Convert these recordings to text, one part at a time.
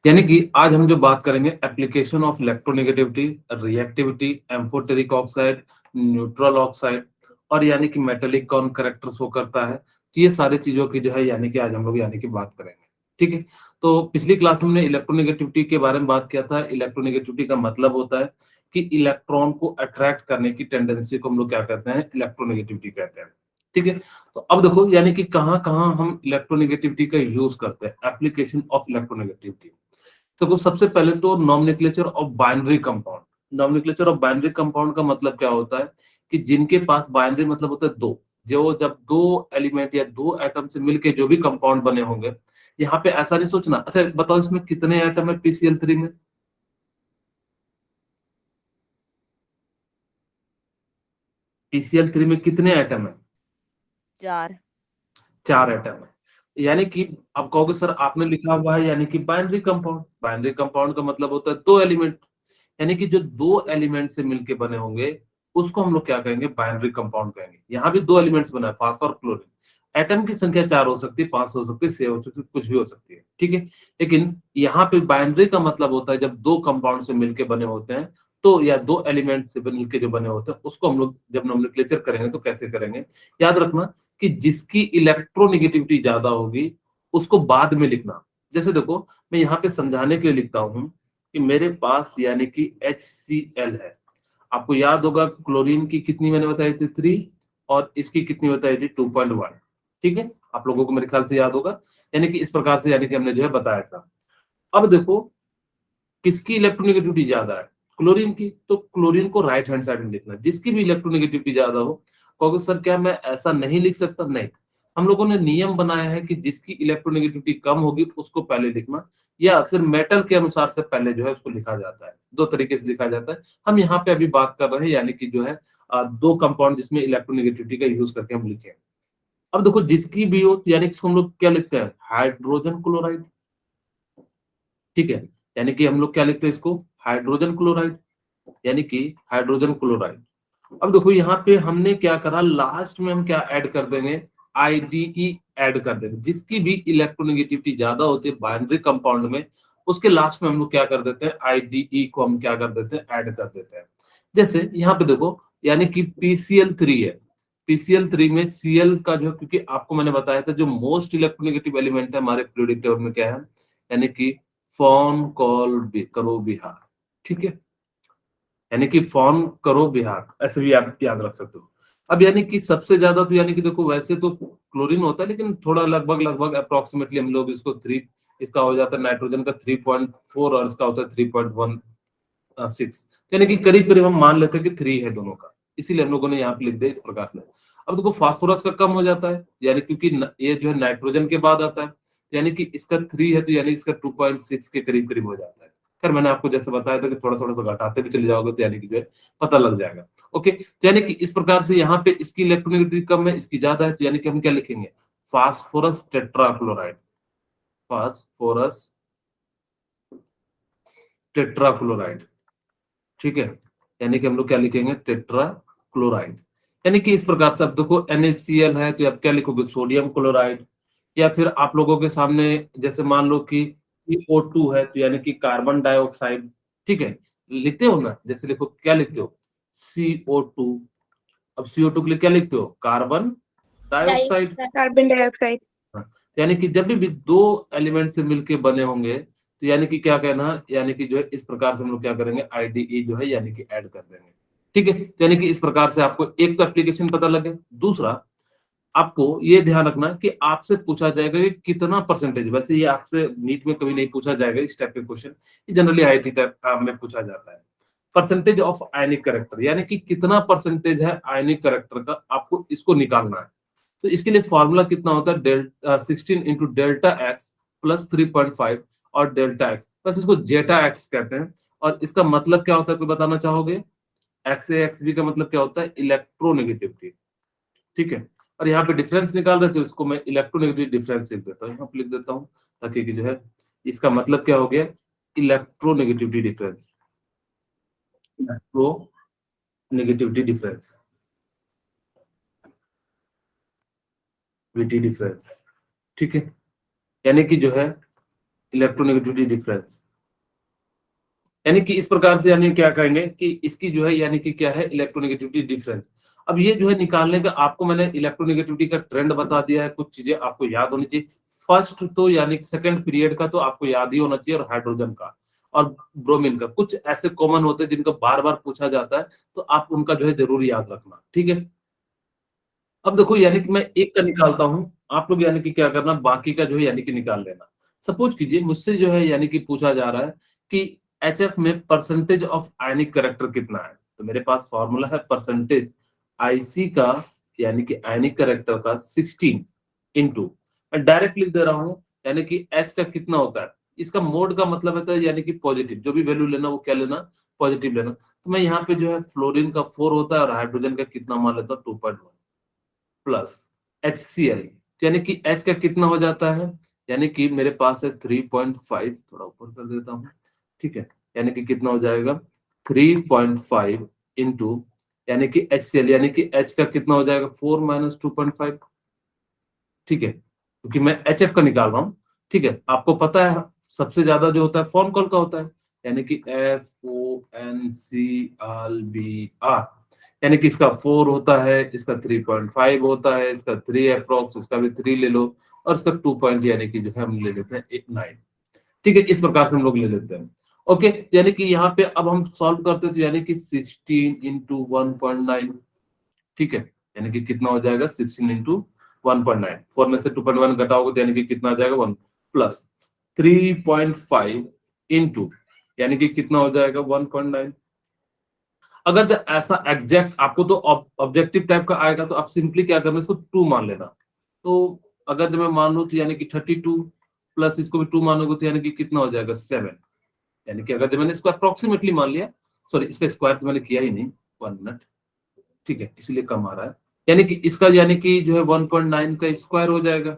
यानी कि आज हम जो बात करेंगे application of electronegativity, reactivity, amphoteric oxide, neutral oxide और यानी कि मेटेलिक कौन करेक्टर शो करता है। तो ये सारी चीजों की जो है यानी कि आज हम लोग यानी कि बात करेंगे। ठीक है। तो पिछली क्लास में हमने इलेक्ट्रोनेगेटिविटी के बारे में बात किया था। इलेक्ट्रोनेगेटिविटी का मतलब होता है कि इलेक्ट्रॉन को अट्रैक्ट करने की टेंडेंसी को हम लोग क्या कहते हैं, इलेक्ट्रोनेगेटिविटी कहते हैं। ठीक है। तो अब देखो यानी कि कहाँ कहाँ हम इलेक्ट्रोनेगेटिविटी का यूज करते हैं, एप्लीकेशन ऑफ इलेक्ट्रोनेगेटिविटी। तो सबसे पहले तो nomenclature of binary compound. Nomenclature of binary compound का मतलब क्या होता है कि जिनके पास बाइनरी मतलब होता है दो, जो जब दो एलिमेंट या दो एटम से मिलके जो भी कंपाउंड बने होंगे। यहाँ पे ऐसा नहीं सोचना, अच्छा बताओ इसमें कितने एटम है पीसीएल3 में? पीसीएल3 में कितने एटम है? 4। 4 एटम है। यानी कि अब कहोगे सर आपने लिखा हुआ है यानी कि बाइनरी कंपाउंड। बाइनरी कंपाउंड का मतलब होता है दो एलिमेंट, यानी कि जो दो एलिमेंट से मिलके बने होंगे उसको हम लोग क्या कहेंगे, बाइनरी कंपाउंड कहेंगे। यहाँ भी दो एलिमेंट्स बना है, फास्फोर क्लोरीन। एटम की संख्या 4 हो सकती है, 5 हो सकती है, 6 हो सकती है, कुछ भी हो सकती है। ठीक है। लेकिन यहाँ पे बाइनरी का मतलब होता है जब दो कंपाउंड से मिलके बने होते हैं, तो या दो एलिमेंट से मिलके जो बने होते हैं उसको हम लोग जब नोमेनक्लेचर करेंगे तो कैसे करेंगे, याद रखना कि जिसकी इलेक्ट्रोनेगेटिविटी ज्यादा होगी उसको बाद में लिखना। जैसे देखो मैं यहाँ पे समझाने के लिए लिखता हूँ कि मेरे पास यानी कि HCl है। आपको याद होगा क्लोरीन की कितनी मैंने बताई थी, 3, और इसकी कितनी बताई थी, 2.1। ठीक है, आप लोगों को मेरे ख्याल से याद होगा। यानी कि इस प्रकार से यानी कि हमने जो है बताया था। अब देखो किसकी इलेक्ट्रोनेगेटिविटी ज्यादा है, क्लोरीन की, तो क्लोरीन को राइट हैंड साइड में लिखना। जिसकी भी इलेक्ट्रोनेगेटिविटी ज्यादा हो, कहोगे सर क्या मैं ऐसा नहीं लिख सकता? नहीं, हम लोगों ने नियम बनाया है कि जिसकी इलेक्ट्रोनेगेटिविटी कम होगी उसको पहले लिखना, या फिर मेटल के अनुसार से पहले जो है उसको लिखा जाता है। दो तरीके से लिखा जाता है। हम यहाँ पे अभी बात कर रहे हैं यानी कि जो है दो कंपाउंड जिसमें इलेक्ट्रोनेगेटिविटी का यूज करके हम लिखे। अब देखो जिसकी भी हो तो यानी कि इसको हम लोग क्या लिखते हैं, हाइड्रोजन क्लोराइड। ठीक है, यानी कि हम लोग क्या लिखते हैं इसको, हाइड्रोजन क्लोराइड, यानी कि हाइड्रोजन क्लोराइड। अब देखो यहाँ पे हमने क्या करा, लास्ट में हम क्या ऐड कर देंगे, आईडीई ऐड कर देंगे। जिसकी भी इलेक्ट्रोनेगेटिविटी ज्यादा होती है बाइनरी कंपाउंड में, उसके लास्ट में हम लोग क्या कर देते हैं, आईडीई को हम क्या कर देते हैं, ऐड कर देते हैं। जैसे यहाँ पे देखो यानी कि PCl3 है। PCl3 में Cl का जो, क्योंकि आपको मैंने बताया था जो मोस्ट इलेक्ट्रोनेगेटिव एलिमेंट है हमारे पीरियोडिक टेबल में क्या है, यानी कि फॉर्म कॉल करो बिहार। ठीक है, यानी कि फॉर्म करो बिहार, ऐसे भी आप याद रख सकते हो। अब यानी कि सबसे ज्यादा तो यानी कि देखो वैसे तो क्लोरीन होता है, लेकिन थोड़ा लगभग लगभग अप्रोक्सीमेटली हम लोग इसको 3, इसका हो जाता है नाइट्रोजन का 3.4 और इसका होता है 3.16। यानी कि करीब करीब हम मान लेते हैं कि 3 है दोनों का, इसीलिए हम लोगों ने यहाँ पे लिख दिया इस प्रकार से। अब देखो फास्फोरस का कम हो जाता है, यानी क्योंकि ये जो है नाइट्रोजन के बाद आता है, यानी कि इसका 3 है तो यानी इसका 2.6 के करीब करीब हो जाता है। खैर मैंने आपको जैसे बताया था कि थोड़ा थोड़ा सा घटाते भी चले जाओगे तो यानी कि जो है पता लग जाएगा। ओके, तो यानी कि इस प्रकार से यहाँ पे इसकी इलेक्ट्रोनेगेटिविटी कम है, इसकी ज्यादा है, तो यानी कि हम क्या लिखेंगे, फास्फोरस टेट्राक्लोराइड। Phosphorus tetrachloride. ठीक है, यानी कि हम लोग क्या लिखेंगे, टेट्रा क्लोराइड। यानी कि इस प्रकार से अब देखो NaCl है तो आप क्या लिखोगे, सोडियम क्लोराइड। या फिर आप लोगों के सामने जैसे मान लो कि CO2 है तो यानी कि कार्बन डाइऑक्साइड। ठीक है, लिखते हो ना, जैसे लिखो क्या लिखते हो, CO2। अब CO2 के लिए क्या लिखते हो, कार्बन डाइऑक्साइड। Carbon dioxide. हाँ, तो यानी कि जब भी दो एलिमेंट से मिलके बने होंगे तो यानी कि क्या कहना, यानी कि जो है इस प्रकार से हम लोग क्या करेंगे, आईडीई जो है यानी कि ऐड कर देंगे। ठीक है, तो यानी कि इस प्रकार से आपको एक तो एप्लीकेशन पता लगे। दूसरा, आपको ये ध्यान रखना कि आपसे पूछा जाएगा कि कितना परसेंटेज, वैसे ये आपसे नीट में कभी नहीं पूछा जाएगा इस टाइप के क्वेश्चन, जनरली आईआईटी में पूछा जाता है। परसेंटेज ऑफ आयनिक करेक्टर, यानी कि कितना परसेंटेज है आयनिक करेक्टर का, आपको इसको निकालना है। तो इसके लिए फॉर्मूला कितना होता है, 16 × Δx प्लस 3.5 और डेल्टा एक्स, बस इसको जेटा एक्स कहते हैं। और इसका मतलब क्या होता है, कोई बताना चाहोगे? XAXB का मतलब क्या होता है, इलेक्ट्रोनेगेटिविटी। ठीक है, और यहाँ पे डिफरेंस निकाल रहे थे, इसको मैं इलेक्ट्रोनेगेटिव डिफरेंस लिख देता हूँ, यहाँ पे लिख देता हूँ ताकि कि जो है इसका मतलब क्या हो गया, electronegativity difference. Electronegativity difference, witty difference. ठीक है, यानी कि जो है इलेक्ट्रोनेगेटिविटी डिफरेंस, यानी कि इस प्रकार से यानी क्या कहेंगे कि इसकी जो है यानी कि क्या है इलेक्ट्रोनेगेटिविटी डिफरेंस। अब ये जो है निकालने का आपको मैंने इलेक्ट्रोनेगेटिविटी का ट्रेंड बता दिया है, कुछ चीजें आपको याद होनी चाहिए। फर्स्ट तो यानी कि सेकंड पीरियड का तो आपको याद ही होना चाहिए, और हाइड्रोजन का और ब्रोमीन का कुछ ऐसे कॉमन होते हैं जिनका बार बार पूछा जाता है, तो आप उनका जो है जरूर याद रखना, ठीक है। अब देखो यानी कि मैं एक का निकालता हूँ, आप लोग यानी कि क्या करना बाकी का जो है यानी कि निकाल लेना। सपोज कीजिए मुझसे जो है यानी कि पूछा जा रहा है कि एचएफ में परसेंटेज ऑफ आयनिक करेक्टर कितना है, तो मेरे पास फॉर्मूला है परसेंटेज आईसी का यानी कि आयनिक करेक्टर का 16 इंटू, मैं डायरेक्ट लिख दे रहा हूँ यानी कि एच का कितना होता है, इसका मोड का मतलब है तो यानी कि पॉजिटिव, जो भी वैल्यू लेना वो क्या लेना, पॉजिटिव लेना। तो मैं यहाँ पे जो है फ्लोरीन का 4 होता है और हाइड्रोजन का कितना मान लेता हूँ 2.1 प्लस HCl, यानी कि H का कितना हो जाता है, यानी कि मेरे पास है 3.5, थोड़ा ऊपर कर देता हूँ, ठीक है। यानी कि कितना हो जाएगा 3.5 इंटू, यानी कि HCl यानी कि H का कितना हो जाएगा 4 माइनस 2.5, ठीक है, क्योंकि मैं HF का निकाल रहा हूँ, ठीक है। आपको पता है सबसे ज्यादा जो होता है फोन कॉल का होता है, यानी कि FONClBr, यानी कि इसका 4 होता है, इसका 3.5 होता है, इसका 3 अप्रोक्स, इसका भी 3 ले लो, और इसका 2 पॉइंट यानी कि जो है हम ले लेते हैं 9, ठीक है। इस प्रकार से हम लोग ले लेते हैं, ओके। यानी कि यहाँ पे अब हम सॉल्व करते हैं तो यानी कि 16 इंटू 1.9, ठीक है, यानी कि कितना हो जाएगा 16 इंटू 1.9, 4 में से 2.1 घटाओगे तो यानी कि कितना आ जाएगा 1 प्लस 3.5 इंटू, यानी कि कितना हो जाएगा 1.9। अगर जो ऐसा एग्जैक्ट आपको तो ऑब्जेक्टिव टाइप का आएगा तो आप सिंपली क्या करना, इसको 2 मान लेना। तो अगर जब मैं मान लूं तो यानी कि 32 प्लस इसको भी 2 मानोगे तो यानी कि कितना हो जाएगा 7, यानी कि अगर जब मैंने इसको अप्रोक्सीमेटली मान लिया, सॉरी इसका स्क्वायर तो मैंने किया ही नहीं, 1 मिनट, ठीक है, इसलिए कम आ रहा है। यानी कि इसका यानी कि जो है 1.9 का स्क्वायर हो जाएगा,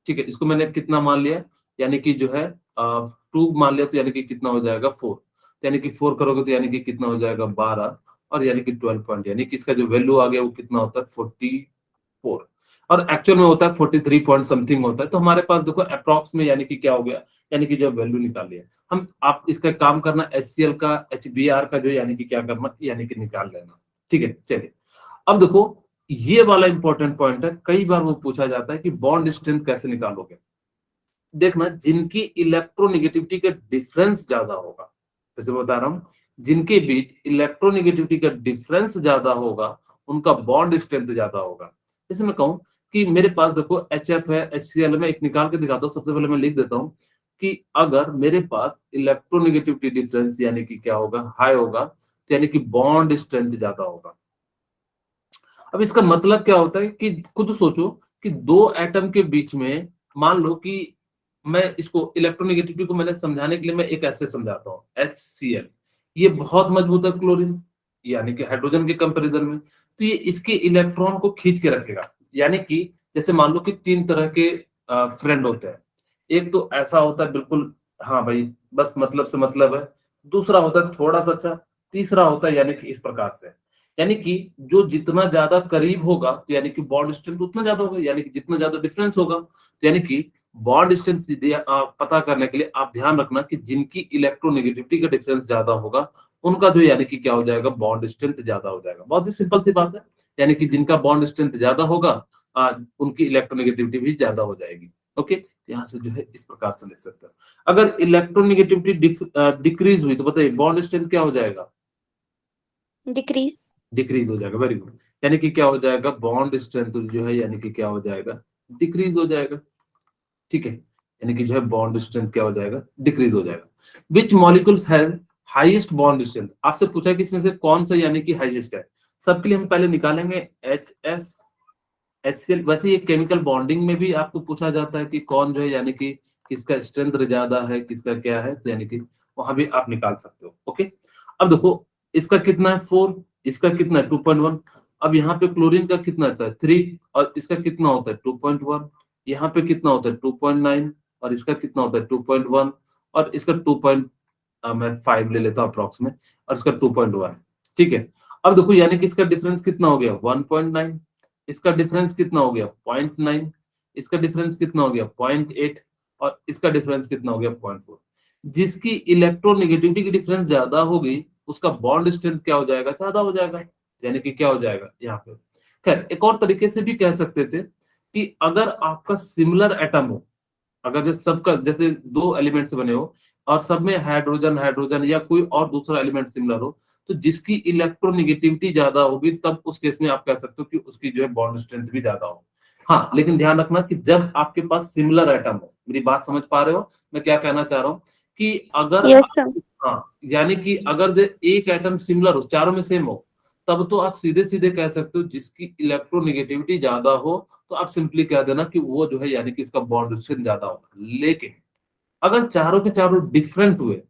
ठीक है। इसको मैंने कितना मान लिया, यानी कि जो है 2 मान लिया तो यानी कि कितना हो जाएगा 4, तो यानी कि 4 करोगे तो यानी कि कितना हो जाएगा 12, और यानी कि 12 पॉइंट, यानी कि इसका जो वैल्यू आ गया वो कितना होता है 44, और एक्चुअल में होता है 43 पॉइंट समथिंग होता है। तो हमारे पास देखो अप्रॉक्स में यानी कि क्या हो गया, यानी कि जो वैल्यू निकाल लिया हम। आप इसका काम करना HCl का HBr का जो यानी कि क्या करना, यानी कि निकाल लेना, ठीक है। चलिए अब देखो ये वाला इंपॉर्टेंट पॉइंट है, कई बार वो पूछा जाता है कि बॉन्ड स्ट्रेंथ कैसे निकालोगे। देखना जिनकी इलेक्ट्रोनेगेटिविटी का डिफरेंस ज्यादा होगा, जैसे बता रहा हूं, जिनके बीच इलेक्ट्रोनेगेटिविटी का डिफरेंस ज्यादा होगा उनका बॉन्ड स्ट्रेंथ ज्यादा होगा। जैसे मैं कहूं कि मेरे पास देखो HF है, HCl में एक निकाल के दिखाता हूं। सबसे पहले मैं लिख देता हूं कि अगर मेरे पास इलेक्ट्रोनेगेटिविटी डिफरेंस यानी कि क्या होगा, हाई होगा, तो यानी कि बॉन्ड स्ट्रेंथ ज्यादा होगा। अब इसका मतलब क्या होता है कि खुद सोचो कि दो एटम के बीच में, मान लो कि मैं इसको इलेक्ट्रोनेगेटिविटी को मैंने समझाने के लिए मैं एक ऐसे समझाता हूँ, HCl ये बहुत मजबूत है क्लोरीन यानी कि हाइड्रोजन के कंपैरिजन में, तो ये इसके इलेक्ट्रॉन को खींच के रखेगा। यानी कि जैसे मान लो कि 3 तरह के फ्रेंड होते हैं, एक तो ऐसा होता है बिल्कुल, हाँ भाई बस मतलब से मतलब है, दूसरा होता है थोड़ा सा अच्छा, तीसरा होता है यानी कि इस प्रकार से, यानी कि जो जितना ज्यादा करीब होगा तो यानी कि बॉन्ड स्ट्रेंथ उतना ज्यादा होगा, यानी कि जितना ज्यादा डिफरेंस होगा तो यानी कि बॉन्ड स्ट्रेंथ पता करने के लिए आप ध्यान रखना कि जिनकी इलेक्ट्रोनेगेटिविटी का डिफरेंस ज्यादा होगा उनका जो यानी कि क्या हो जाएगा, बॉन्ड स्ट्रेंथ ज्यादा हो जाएगा। बहुत ही सिंपल सी बात है, यानी कि जिनका बॉन्ड स्ट्रेंथ ज्यादा होगा उनकी इलेक्ट्रोनेगेटिविटी भी ज्यादा हो जाएगी, ओके। यहाँ से जो है इस प्रकार से लिख सकते हो। अगर इलेक्ट्रोनेगेटिविटी डिक्रीज हुई तो बताइए बॉन्ड स्ट्रेंथ क्या हो जाएगा, डिक्रीज। डिक्रीज हो जाएगा, वेरी गुड। यानी कि क्या हो जाएगा, बॉन्ड स्ट्रेंथ जो है यानी कि क्या हो जाएगा, डिक्रीज हो जाएगा, ठीक है। यानी कि जो है बॉन्ड स्ट्रेंथ क्या हो जाएगा, डिक्रीज हो जाएगा। Which molecules have highest bond strength, आपसे पूछा है कि इसमें से कौन सा यानी कि हाईएस्ट है। सबके लिए हम पहले निकालेंगे HF HCl। वैसे ये केमिकल बॉन्डिंग में भी आपको पूछा जाता है कि कौन जो है यानी कि किसका स्ट्रेंथ ज्यादा है, किसका क्या है, तो यानी कि वहां भी आप निकाल सकते हो, ओके। अब देखो इसका कितना है 4, इसका कितना है 2.1। अब यहाँ पे क्लोरीन का कितना होता है 3, और इसका कितना होता है 2.1, यहाँ पे कितना होता है 2.9, और इसका कितना होता है 2.1, और इसका 2. मैं 5 ले लेता हूँ अप्रोक्सीमेट, और इसका 2.1, ठीक है। अब देखो यानी कि इसका डिफरेंस कितना हो गया 1.9, इसका डिफरेंस कितना हो गया 0.9, इसका डिफरेंस कितना हो गया 0.8, और इसका डिफरेंस कितना हो गया 0.4। जिसकी इलेक्ट्रोनेगेटिविटी की डिफरेंस ज्यादा होगी उसका बॉन्ड स्ट्रेंथ क्या हो जाएगा, ज्यादा हो जाएगा, यानी कि क्या हो जाएगा यहाँ पे। खैर एक और तरीके से भी कह सकते थे कि अगर आपका सिमिलर एटम हो, अगर जैसे सबका जैसे दो एलिमेंट से बने हो और सब में हाइड्रोजन हाइड्रोजन या कोई और दूसरा एलिमेंट सिमिलर हो, तो जिसकी इलेक्ट्रोनेगेटिविटी ज्यादा होगी तब उस केस में आप कह सकते हो कि उसकी जो है बॉन्ड स्ट्रेंथ भी ज्यादा हो। हाँ लेकिन ध्यान रखना कि जब आपके पास सिमिलर एटम हो, मेरी बात समझ पा रहे हो मैं क्या कहना चाह रहा हूँ कि अगर यस सर। हाँ यानी कि अगर जो एक एटम सिमिलर हो, चारों में सेम हो, तब तो आप सीधे सीधे कह सकते हो जिसकी इलेक्ट्रोनेगेटिविटी ज्यादा हो तो आप सिंपली कह देना कि वो जो है यानी कि इसका बॉन्ड स्ट्रेंथ ज्यादा होगा। लेकिन अगर चारों के चारों डिफरेंट हुए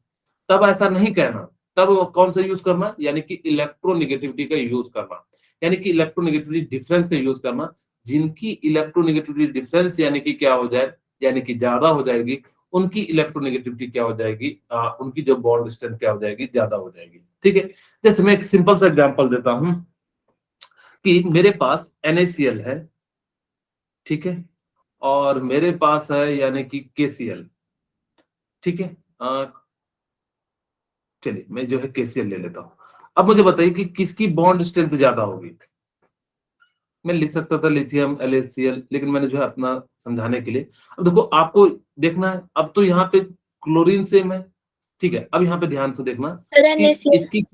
तब ऐसा नहीं कहना, तब वो कौन सा यूज करना, यानी कि इलेक्ट्रोनेगेटिविटी का यूज करना, यानी कि इलेक्ट्रोनेगेटिविटी डिफरेंस का यूज करना। जिनकी इलेक्ट्रोनेगेटिविटी डिफरेंस यानी कि क्या हो जाए, यानी कि ज्यादा हो जाएगी, उनकी इलेक्ट्रोनेगेटिविटी क्या हो जाएगी, उनकी जो बॉन्ड स्ट्रेंथ क्या हो जाएगी, ज्यादा हो जाएगी। ठीक है, जैसे मैं एक सिंपल सा एग्जांपल देता हूं कि मेरे पास NaCl है, ठीक है, और मेरे पास है यानी कि KCl, ठीक है। चलिए मैं जो है KCl ले लेता हूं। अब मुझे बताइए कि किसकी बॉन्ड स्ट्रेंथ ज्यादा होगी। मैं लिख सकता था लिथियम LaCl, लेकिन मैंने जो है अपना समझाने के लिए, अब देखो आपको देखना है, अब तो यहाँ पे क्लोरीन सेम है, ठीक है। अब यहाँ पे ध्यान से देखना सर कि NaCl। इसकी,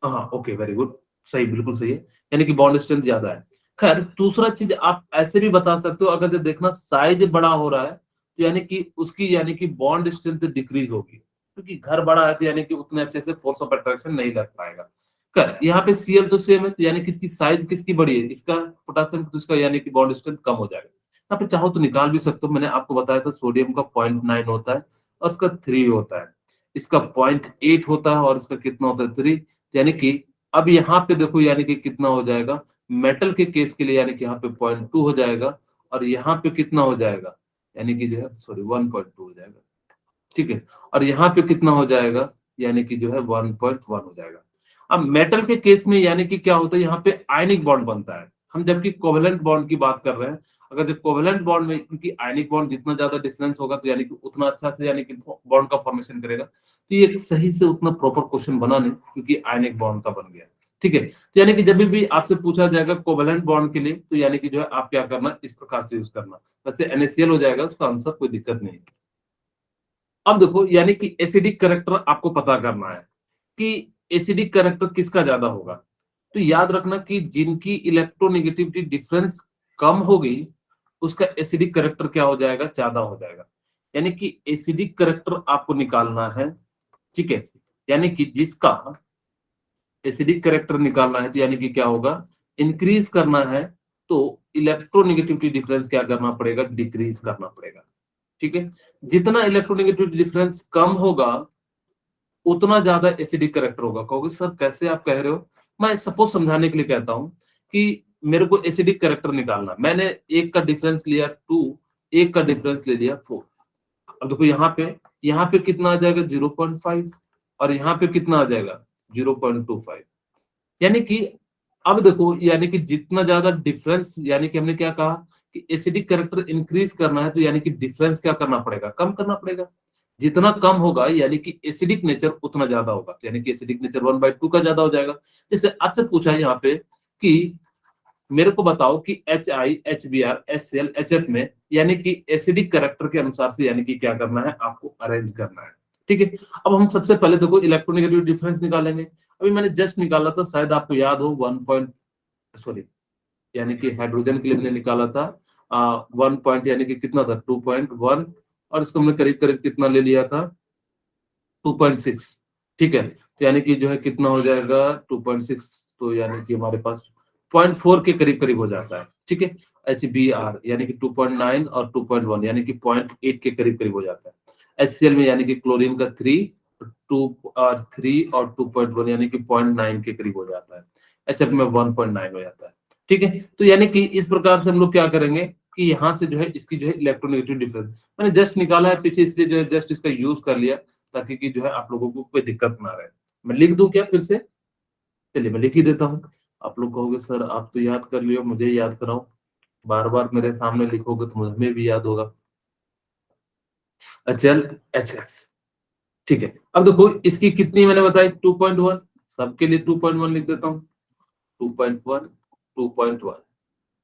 हाँ ओके वेरी गुड, सही बिल्कुल सही है, यानी कि बॉन्ड स्ट्रेंथ ज्यादा है। खैर दूसरा चीज आप ऐसे भी बता सकते हो, अगर जो देखना साइज बड़ा हो रहा है तो यानी कि उसकी यानी कि बॉन्ड स्ट्रेंथ डिक्रीज होगी, क्योंकि घर बड़ा है तो यानी कि उतने अच्छे से फोर्स ऑफ अट्रैक्शन नहीं लग पाएगा। कर यहाँ पे Cl तो सेम है, तो यानी कि इसकी साइज किसकी बड़ी है, इसका पोटेशियम, तो इसका यानी कि बॉन्ड स्ट्रेंथ कम हो जाएगा। यहाँ पे चाहो तो निकाल भी सकते हो, मैंने आपको बताया था सोडियम का 0.9 होता है और इसका 3 होता है, इसका 0.8 होता है और इसका कितना होता है 3, यानी कि अब यहाँ पे देखो यानी कि कितना हो जाएगा मेटल के केस के लिए, यानी कि यहाँ पे 0.2 हो जाएगा और यहाँ पे कितना हो जाएगा, यानी कि जो है सॉरी 1.2 हो जाएगा, ठीक है। और यहाँ पे कितना हो जाएगा, यानी कि जो है 1.1 हो जाएगा। अब मेटल के केस में यानी कि क्या होता है, यहाँ पे आयनिक बॉन्ड बनता है, हम जबकि कोवेलेंट बॉन्ड की बात कर रहे हैं। अगर जो कोवेलेंट बॉन्ड में, क्योंकि आयनिक बॉन्ड जितना ज्यादा डिफरेंस होगा तो यानी कि उतना अच्छा से यानी कि बॉन्ड का फॉर्मेशन करेगा, तो ये सही से उतना प्रॉपर क्वेश्चन बना नहीं क्योंकि आयनिक बॉन्ड का बन गया, ठीक है। तो यानी कि जब भी आपसे पूछा जाएगा कोवेलेंट बॉन्ड के लिए तो यानी कि जो है आप क्या करना, इस प्रकार से यूज करना, वैसे NaCl हो जाएगा, उसका आंसर कोई दिक्कत नहीं। अब देखो यानी कि एसिडिक कैरेक्टर आपको पता करना है कि एसिडिक कैरेक्टर किसका ज्यादा होगा। तो याद रखना कि जिनकी इलेक्ट्रोनेगेटिविटी डिफरेंस कम होगी उसका एसिडिक कैरेक्टर क्या हो जाएगा, ज्यादा हो जाएगा। यानी कि एसिडिक कैरेक्टर आपको निकालना है, ठीक है, यानी कि जिसका एसिडिक कैरेक्टर निकालना है तो यानी कि क्या होगा, इंक्रीज करना है तो इलेक्ट्रोनेगेटिविटी डिफरेंस क्या करना पड़ेगा, डिक्रीज करना पड़ेगा, ठीक है। जितना इलेक्ट्रोनेगेटिविटी डिफरेंस कम होगा उतना ज्यादा एसिडिक कैरेक्टर होगा। कहोगे सर कैसे आप कह रहे हो, मैं सपोज समझाने के लिए कहता हूं कि मेरे को एसिडिक कैरेक्टर निकालना, मैंने एक का डिफरेंस लिया 2, एक का डिफरेंस ले लिया 4। अब देखो यहाँ पे कितना आ जाएगा 0.5 और यहाँ पे कितना आ जाएगा 0.25, यानी कि अब देखो यानी कि जितना ज्यादा डिफरेंस, यानी कि हमने क्या कहा कि एसिडिक कैरेक्टर इंक्रीज करना है तो यानी कि डिफरेंस क्या करना पड़ेगा, कम करना पड़ेगा। जितना कम होगा यानी कि एसिडिक नेचर उतना ज्यादा होगा, तो यानी कि एसिडिक नेचर 1/2 का ज्यादा हो जाएगा। जैसे आपसे पूछा है यहाँ पे कि मेरे को बताओ कि HI HBr HCl HF में यानी कि एसिडिक कैरेक्टर के अनुसार से यानी कि क्या करना है, आपको अरेंज करना है, ठीक है। अब हम सबसे पहले देखो इलेक्ट्रोनेगेटिव डिफरेंस निकालेंगे। अभी मैंने जस्ट निकाला था, शायद आपको याद हो 1 पॉइंट, सॉरी यानी कि हाइड्रोजन के लिए मैंने निकाला था 1 पॉइंट, यानी कि कितना था 2.1, और इसको हमने करीब करीब कितना ले लिया था 2.6, ठीक है। तो यानी कि जो है कितना हो जाएगा 2.6, तो यानी कि हमारे पास 0.4 के करीब करीब हो जाता है, ठीक है। HBr यानी कि 2.9 और 2.1 यानी कि 0.8 के करीब करीब हो जाता है। HCl में यानी कि क्लोरीन का 3 और 2.1 यानी कि 0.9 के करीब हो जाता है। HF में 1.9 हो जाता है, ठीक है। तो यानी कि इस प्रकार से हम लोग क्या करेंगे कि यहाँ से जो है इसकी जो है इलेक्ट्रोनेगेटिव डिफरेंस मैंने जस्ट निकाला है पीछे, इसलिए जो है जस्ट इसका यूज कर लिया ताकि कि जो है आप लोगों को कोई दिक्कत ना रहे। मैं लिख दूं क्या फिर से, चलिए मैं लिख ही देता हूँ। आप लोग कहोगे सर आप तो याद कर लियो, मुझे याद कराओ, बार बार मेरे सामने लिखोगे तो मुझे भी याद होगा। अचल HF। ठीक है, अब देखो इसकी कितनी मैंने बताई 2.1, सबके लिए 2.1 लिख देता हूँ। 2.1 2.1,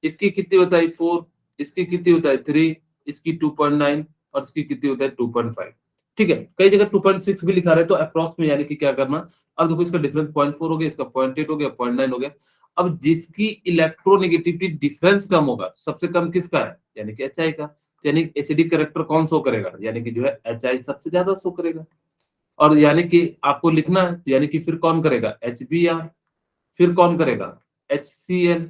इसकी कितनी बताई 4, इसकी कितनी बताई 3, इसकी 2.9 और इसकी कितनी बताई 2.5। ठीक है, कई जगह 2.6 भी लिखा रहे तो अप्रॉक्स में यानी कि क्या करना, अब देखो इसका डिफरेंस 0.4 हो गया, इसका 0.8 हो गया, 0.9 हो गया। अब जिसकी इलेक्ट्रोनेगेटिविटी डिफरेंस कम होगा, सबसे कम किसका है, यानी कि HI का, यानी एसिडिक कैरेक्टर कौन शो करेगा, यानी कि जो है HI सबसे ज्यादा शो करेगा। और यानी कि आपको लिखना है, यानी कि फिर कौन करेगा HBr, फिर कौन करेगा HCl,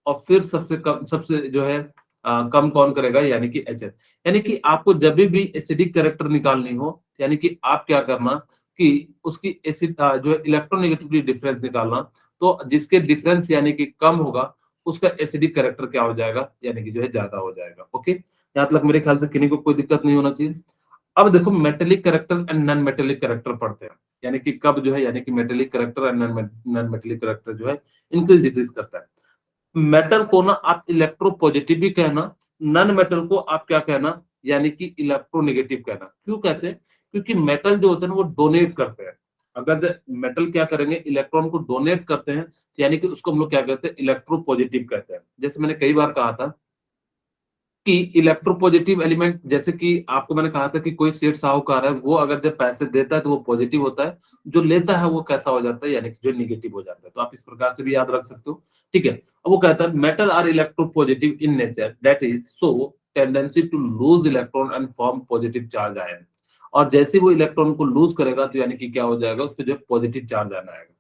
और फिर सबसे कम, सबसे जो है कम कौन करेगा, यानी कि HF। यानी कि आपको जब भी एसिडिक कैरेक्टर निकालनी हो, यानी कि आप क्या करना कि उसकी एसिड जो है इलेक्ट्रोनेगेटिविटी डिफरेंस निकालना, तो जिसके डिफरेंस यानी कि कम होगा उसका एसिडिक कैरेक्टर क्या हो जाएगा, यानी कि जो है ज्यादा हो जाएगा। ओके, यहाँ तक मेरे ख्याल से किन्हीं को कोई दिक्कत नहीं होना चाहिए। अब देखो metallic character and non metallic character पढ़ते हैं, यानी कि कब जो है, यानी कि metallic character and non metallic character जो है इंक्रीज डिक्रीज करता है। मेटल को ना आप इलेक्ट्रोपॉजिटिव भी कहना, नॉन मेटल को आप क्या कहना, यानी कि इलेक्ट्रोनेगेटिव कहना। क्यों कहते हैं, क्योंकि मेटल जो होते हैं ना वो डोनेट करते हैं। अगर मेटल क्या करेंगे, इलेक्ट्रॉन को डोनेट करते हैं, तो यानी कि उसको हम लोग क्या कहते हैं, इलेक्ट्रोपॉजिटिव कहते हैं। जैसे मैंने कई बार कहा था कि इलेक्ट्रोपॉजिटिव एलिमेंट, जैसे कि आपको मैंने कहा था कि कोई सेठ साहूकार है, वो अगर जब पैसे देता है तो वो पॉजिटिव होता है, जो लेता है वो कैसा हो जाता है, यानी कि जो निगेटिव हो जाता है। तो आप इस प्रकार से भी याद रख सकते हो। ठीक है, अब वो कहता है metal are electropositive in nature, that is so tendency to lose electron and form positive charge ion. और जैसे वो इलेक्ट्रॉन को लूज करेगा तो यानी कि क्या हो जाएगा, उस पर जो है पॉजिटिव चार्ज आना आएगा।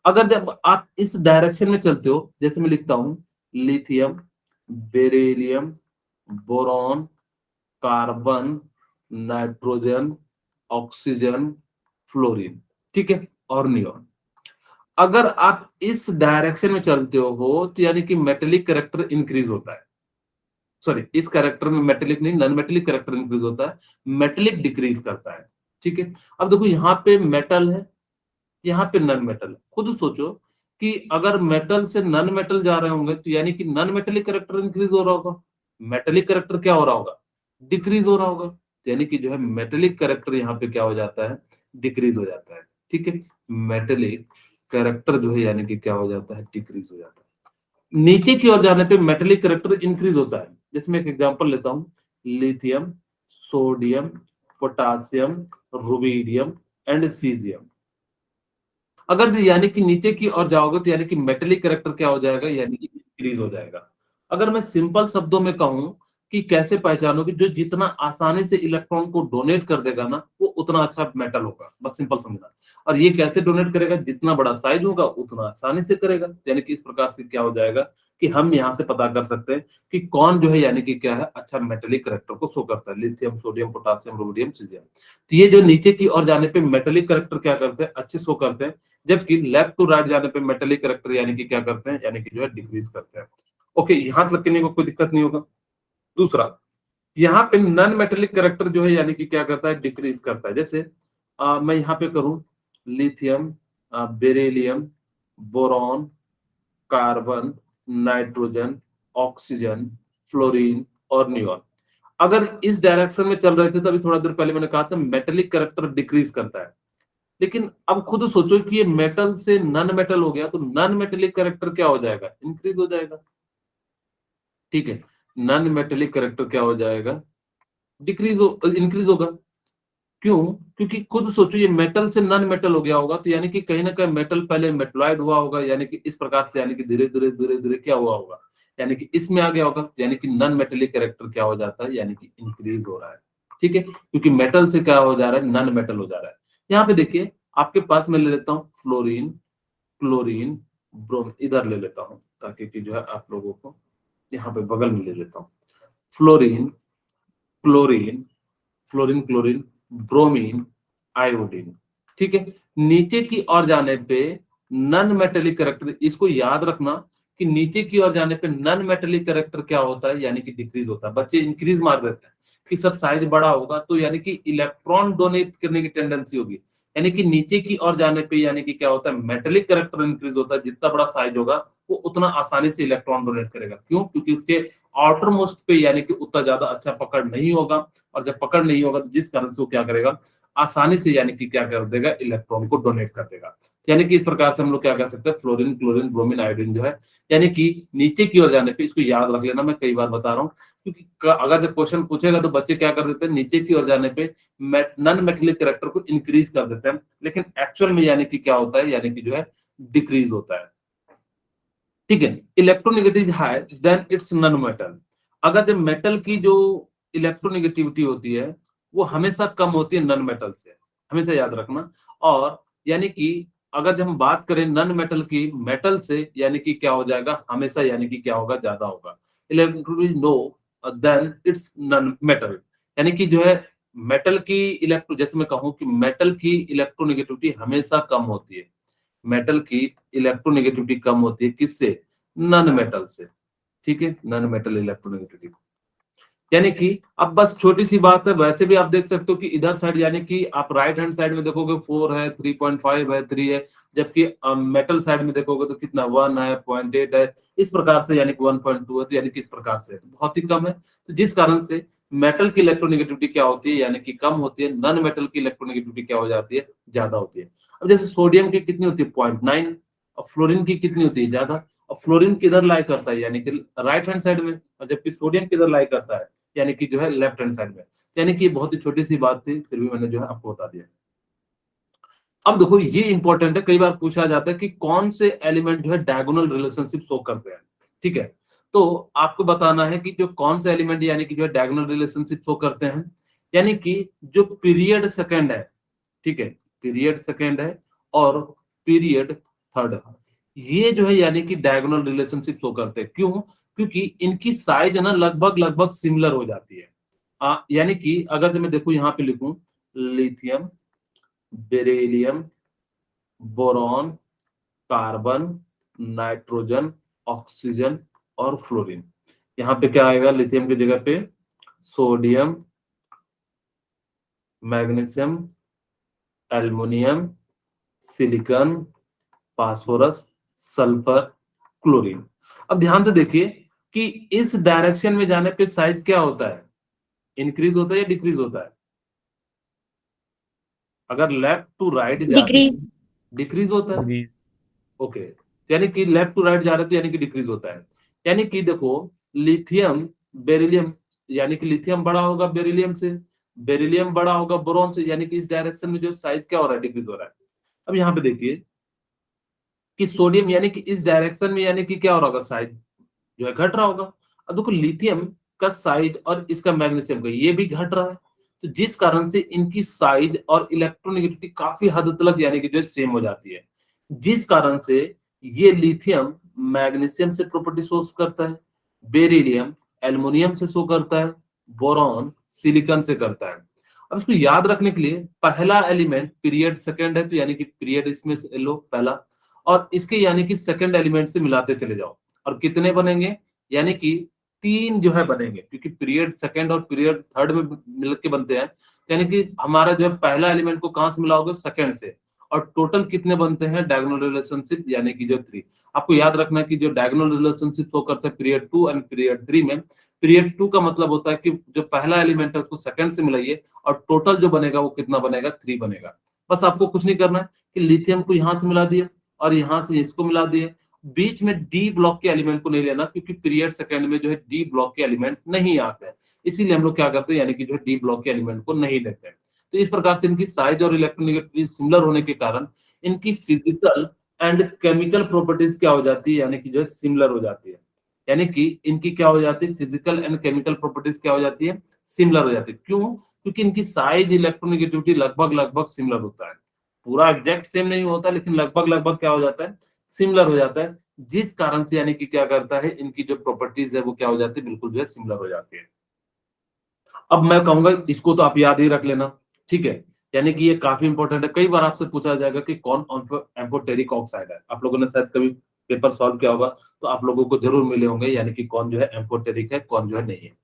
अगर जब आप इस डायरेक्शन में चलते हो, जैसे मैं लिखता हूं lithium, beryllium, boron, carbon, nitrogen, oxygen, fluorine, ठीक है, और नियॉन। अगर आप इस डायरेक्शन में चलते हो तो यानी कि मेटेलिक कैरेक्टर इंक्रीज होता है। सॉरी, इस कैरेक्टर में मेटेलिक नहीं, नॉन मेटेलिक कैरेक्टर इंक्रीज होता है, मेटेलिक डिक्रीज करता है। ठीक है, अब देखो यहाँ पे मेटल है, यहाँ पे नॉन मेटल है। खुद सोचो कि अगर मेटल से नॉन मेटल जा रहे होंगे तो यानी कि नॉन मेटेलिक कैरेक्टर इंक्रीज हो रहा होगा, मेटेलिक कैरेक्टर क्या हो रहा होगा, डिक्रीज हो रहा होगा। तो यानी कि जो है मेटेलिक कैरेक्टर यहाँ पे क्या हो जाता है, डिक्रीज हो जाता है। ठीक है, मेटेलिक कैरेक्टर जो है यानी कि क्या हो जाता है, डिक्रीज हो जाता है। नीचे की ओर जाने पे मेटेलिक कैरेक्टर इंक्रीज होता है। जैसे मैं एक एग्जांपल लेता हूँ, lithium, sodium, potassium, rubidium and caesium. अगर जो यानी कि नीचे की ओर जाओगे तो यानी कि मेटेलिक कैरेक्टर क्या हो जाएगा, यानी कि इंक्रीज हो जाएगा। अगर मैं सिंपल शब्दों में कहूं कि कैसे पहचानो कि जो जितना आसानी से इलेक्ट्रॉन को डोनेट कर देगा ना वो उतना अच्छा मेटल होगा, बस सिंपल समझना। और ये कैसे डोनेट करेगा, जितना बड़ा साइज होगा उतना आसानी से करेगा। यानी कि इस प्रकार से क्या हो जाएगा कि हम यहाँ से पता कर सकते हैं कि कौन जो है यानी कि क्या है, अच्छा मेटेलिक कैरेक्टर को शो करता है, lithium, sodium, potassium, rubidium, caesium. तो ये जो नीचे की ओर जाने पे मेटेलिक कैरेक्टर क्या करते हैं, अच्छे शो करते हैं, जबकि लेफ्ट टू राइट जाने पे मेटेलिक कैरेक्टर यानी कि क्या करते हैं, यानी कि जो है डिक्रीज करते हैं। ओके, यहां तक करने को कोई दिक्कत नहीं होगा। दूसरा, यहाँ पे नॉन मेटेलिक कैरेक्टर जो है यानी कि क्या करता है, डिक्रीज करता है। जैसे मैं यहाँ पे करूं lithium, beryllium, boron, carbon, nitrogen, oxygen, fluorine और नियॉन। अगर इस डायरेक्शन में चल रहे थे तभी थोड़ा देर पहले मैंने कहा था मेटेलिक कैरेक्टर डिक्रीज करता है। लेकिन अब खुद सोचो कि ये मेटल से नॉन मेटल हो गया तो नॉन मेटेलिक कैरेक्टर क्या हो जाएगा, इंक्रीज हो जाएगा। ठीक है, नॉन मेटेलिक कैरेक्टर क्या हो जाएगा, डिक्रीज हो, इंक्रीज होगा। क्यों, क्योंकि खुद सोचो ये मेटल से नॉन मेटल हो गया होगा तो यानी कि कहीं ना कहीं मेटल पहले मेटलॉइड हुआ होगा, यानी कि इस प्रकार से यानी कि धीरे धीरे धीरे धीरे क्या हुआ होगा, यानी कि इसमें आ गया होगा, यानी कि नॉन मेटेलिक कैरेक्टर क्या हो जाता है, यानी कि इंक्रीज हो रहा है। ठीक है, क्योंकि मेटल से क्या हो जा रहा है, नॉन मेटल हो जा रहा है। यहाँ पे देखिए आपके पास मैं ले लेता हूँ फ्लोरीन, क्लोरीन, ब्रोम, इधर ले लेता हूँ ताकि कि जो है आप लोगों को यहाँ पे बगल में ले लेता हूँ। Fluorine, chlorine, fluorine, chlorine, bromine, iodine. ठीक है, नीचे की ओर जाने पे नॉन मेटेलिक कैरेक्टर, इसको याद रखना कि नीचे की ओर जाने पे नॉन मेटेलिक कैरेक्टर क्या होता है, यानी कि डिक्रीज होता है। बच्चे इंक्रीज मार देते हैं कि सर साइज बड़ा होगा तो यानी कि इलेक्ट्रॉन डोनेट करने की टेंडेंसी होगी, यानी कि नीचे की ओर जाने पे यानी कि क्या होता है, मेटेलिक कैरेक्टर इंक्रीज होता है। जितना बड़ा साइज होगा वो उतना आसानी से इलेक्ट्रॉन डोनेट करेगा। क्यों, क्योंकि उसके आउटर मोस्ट पे यानी कि उतना ज्यादा अच्छा पकड़ नहीं होगा, और जब पकड़ नहीं होगा तो जिस कारण से वो क्या करेगा, आसानी से यानी कि क्या कर देगा, इलेक्ट्रॉन को डोनेट कर देगा। यानी कि इस प्रकार से हम लोग क्या कर सकते हैं, फ्लोरीन, क्लोरीन, ब्रोमीन, आयोडीन जो है यानी कि नीचे की ओर जाने पे, इसको याद रख लेना, मैं कई बार बता रहा हूँ, क्योंकि अगर जब क्वेश्चन पूछेगा तो बच्चे क्या कर देते हैं, नीचे की ओर जाने पे नॉन मेटेलिक कैरेक्टर को इंक्रीज कर देते हैं, लेकिन एक्चुअल में यानी कि क्या होता है, यानी कि जो है डिक्रीज होता है। ठीक है, electronegative high then it's non metal. अगर जब मेटल की जो इलेक्ट्रोनेगेटिविटी होती है वो हमेशा कम होती है नॉन मेटल से, हमेशा याद रखना। और यानी कि अगर जब हम बात करें नॉन मेटल की मेटल से, यानी कि क्या हो जाएगा, हमेशा यानी कि क्या होगा, ज्यादा होगा। Electronic no then it's non metal, यानी कि जो है मेटल की इलेक्ट्रो, जैसे मैं कहूँ कि मेटल की इलेक्ट्रोनेगेटिविटी हमेशा कम होती है, मेटल की इलेक्ट्रोनेगेटिविटी कम होती है किससे, नॉन मेटल से। ठीक है, नॉन मेटल इलेक्ट्रोनेगेटिविटी, यानी कि अब बस छोटी सी बात है, वैसे भी आप देख सकते हो कि इधर साइड यानी कि आप राइट हैंड साइड में देखोगे 4 है, 3.5 है, 3 है, जबकि मेटल साइड में देखोगे तो कितना 1 है, 0.8 है, इस प्रकार से, यानी कि 1.2 है, तो यानी कि इस प्रकार से बहुत ही कम है। तो जिस कारण से मेटल की इलेक्ट्रोनेगेटिविटी क्या होती है, यानी कि कम होती है, नॉन मेटल की इलेक्ट्रोनेगेटिविटी क्या हो जाती है, ज्यादा होती है। अब जैसे सोडियम की कितनी होती है, 0.9, और फ्लोरीन की कितनी होती है, ज्यादा। और फ्लोरीन किधर लाई करता है, यानी कि राइट हैंड साइड में, और जबकि सोडियम किधर लाई करता है, यानी कि जो है लेफ्ट हैंड साइड में। यानी कि बहुत ही छोटी सी बात थी, फिर भी मैंने जो है आपको बता दिया। अब देखो ये इंपॉर्टेंट है, कई बार पूछा जाता है कि कौन से एलिमेंट जो है डायगोनल रिलेशनशिप शो करते हैं। ठीक है, तो आपको बताना है कि जो कौन से एलिमेंट यानी कि जो है डायगोनल रिलेशनशिप शो करते हैं, यानी कि जो पीरियड सेकंड है, ठीक है, पीरियड सेकंड है और पीरियड थर्ड, ये जो है यानी कि डायगोनल रिलेशनशिप शो करते हैं। क्यों? क्योंकि इनकी साइज है ना लगभग लगभग सिमिलर हो जाती है। यानी कि अगर जो मैं देखूं यहाँ पे लिखूं, lithium, beryllium, boron, carbon, nitrogen, oxygen और फ्लोरीन। यहाँ पे क्या आएगा, लिथियम की जगह पे sodium, magnesium, aluminium, silicon, phosphorus, sulphur, chlorine. अब ध्यान से देखिए कि इस डायरेक्शन में जाने पे साइज क्या होता है, इंक्रीज होता है या डिक्रीज होता है? अगर लेफ्ट टू राइट जा रहे हैं, डिक्रीज। डिक्रीज होता है। जी। ओके, यानी कि लेफ्ट टू राइट जा रहे हैं तो यानी कि डिक्रीज होता है। यानी कि देखो, लिथियम, बेरिलियम, यानी कि लिथियम बड़ा होगा बेरिलियम से, बेरिलियम बड़ा होगा बोरॉन से, यानी कि इस डायरेक्शन में जो साइज क्या हो रहा है, डिक्रीज हो रहा है। अब यहाँ पे देखिए कि सोडियम, यानी कि इस डायरेक्शन में यानी कि क्या हो रहा होगा, साइज जो है घट रहा होगा। अब देखो लिथियम का साइज और इसका मैग्नीशियम का ये भी घट रहा है, तो जिस कारण से इनकी साइज और इलेक्ट्रोनेगेटिविटी काफी हद तक यानी कि जो सेम हो जाती है, जिस कारण से ये लिथियम मैग्नीशियम से प्रॉपर्टी शो करता है, बेरिलियम एल्युमिनियम से शो करता है, बोरॉन सिलिकॉन से करता है। अब इसको याद रखने के लिए पहला एलिमेंट पीरियड सेकंड है, तो यानी कि पीरियड इसमें से लो पहला, और इसके यानी कि सेकंड एलिमेंट से मिलाते चले जाओ, और कितने बनेंगे, यानी कि 3 जो है बनेंगे, क्योंकि पीरियड सेकंड और पीरियड थर्ड में मिलके बनते हैं, तो यानी कि हमारा जो है पहला एलिमेंट को कहां से मिलाओगे, सेकंड से। और टोटल कितने बनते हैं डायगोनल रिलेशनशिप, यानी कि जो 3। आपको याद रखना है कि जो डायगोनल रिलेशनशिप शो करते हैं पीरियड 2 एंड पीरियड 3 में, पीरियड 2 का मतलब होता है कि जो पहला एलिमेंट है उसको सेकंड से मिलाइए, और टोटल जो बनेगा वो कितना बनेगा, 3 बनेगा। बस आपको कुछ नहीं करना है कि लिथियम को यहां से मिला दिए और यहां से इसको मिला दिए, बीच में डी ब्लॉक के एलिमेंट को नहीं लेना, क्योंकि पीरियड सेकंड में जो है डी ब्लॉक के एलिमेंट नहीं आते हैं, इसीलिए हम लोग क्या करते हैं, यानी कि जो है डी ब्लॉक के एलिमेंट को नहीं लेते हैं। तो इस प्रकार से इनकी साइज और इलेक्ट्रोनेगेटिविटी सिमिलर होने के कारण इनकी फिजिकल एंड केमिकल प्रॉपर्टीज क्या हो जाती है, यानी कि जो है सिमिलर हो जाती है। यानी कि इनकी क्या हो जाती है, फिजिकल एंड केमिकल प्रॉपर्टीज क्या हो जाती है, सिमिलर हो जाती है। क्यों? क्योंकि इनकी साइज इलेक्ट्रोनेगेटिविटी लगभग लगभग सिमिलर होता है, पूरा एग्जैक्ट सेम नहीं होता, लेकिन लगभग लगभग क्या हो जाता है, सिमिलर हो जाता है, जिस कारण से यानी कि क्या करता है, इनकी जो प्रॉपर्टीज है वो क्या हो जाती है, बिल्कुल जो है सिमिलर हो जाती है। अब मैं कहूंगा इसको तो आप याद ही रख लेना, ठीक है, यानी कि ये काफी इंपॉर्टेंट है। कई बार आपसे पूछा जाएगा कि कौन एम्फोटेरिक ऑक्साइड है, आप लोगों ने शायद कभी पेपर सॉल्व किया होगा, तो आप लोगों को जरूर मिले होंगे, यानी कि कौन जो है एम्फोटेरिक है, कौन जो है नहीं है।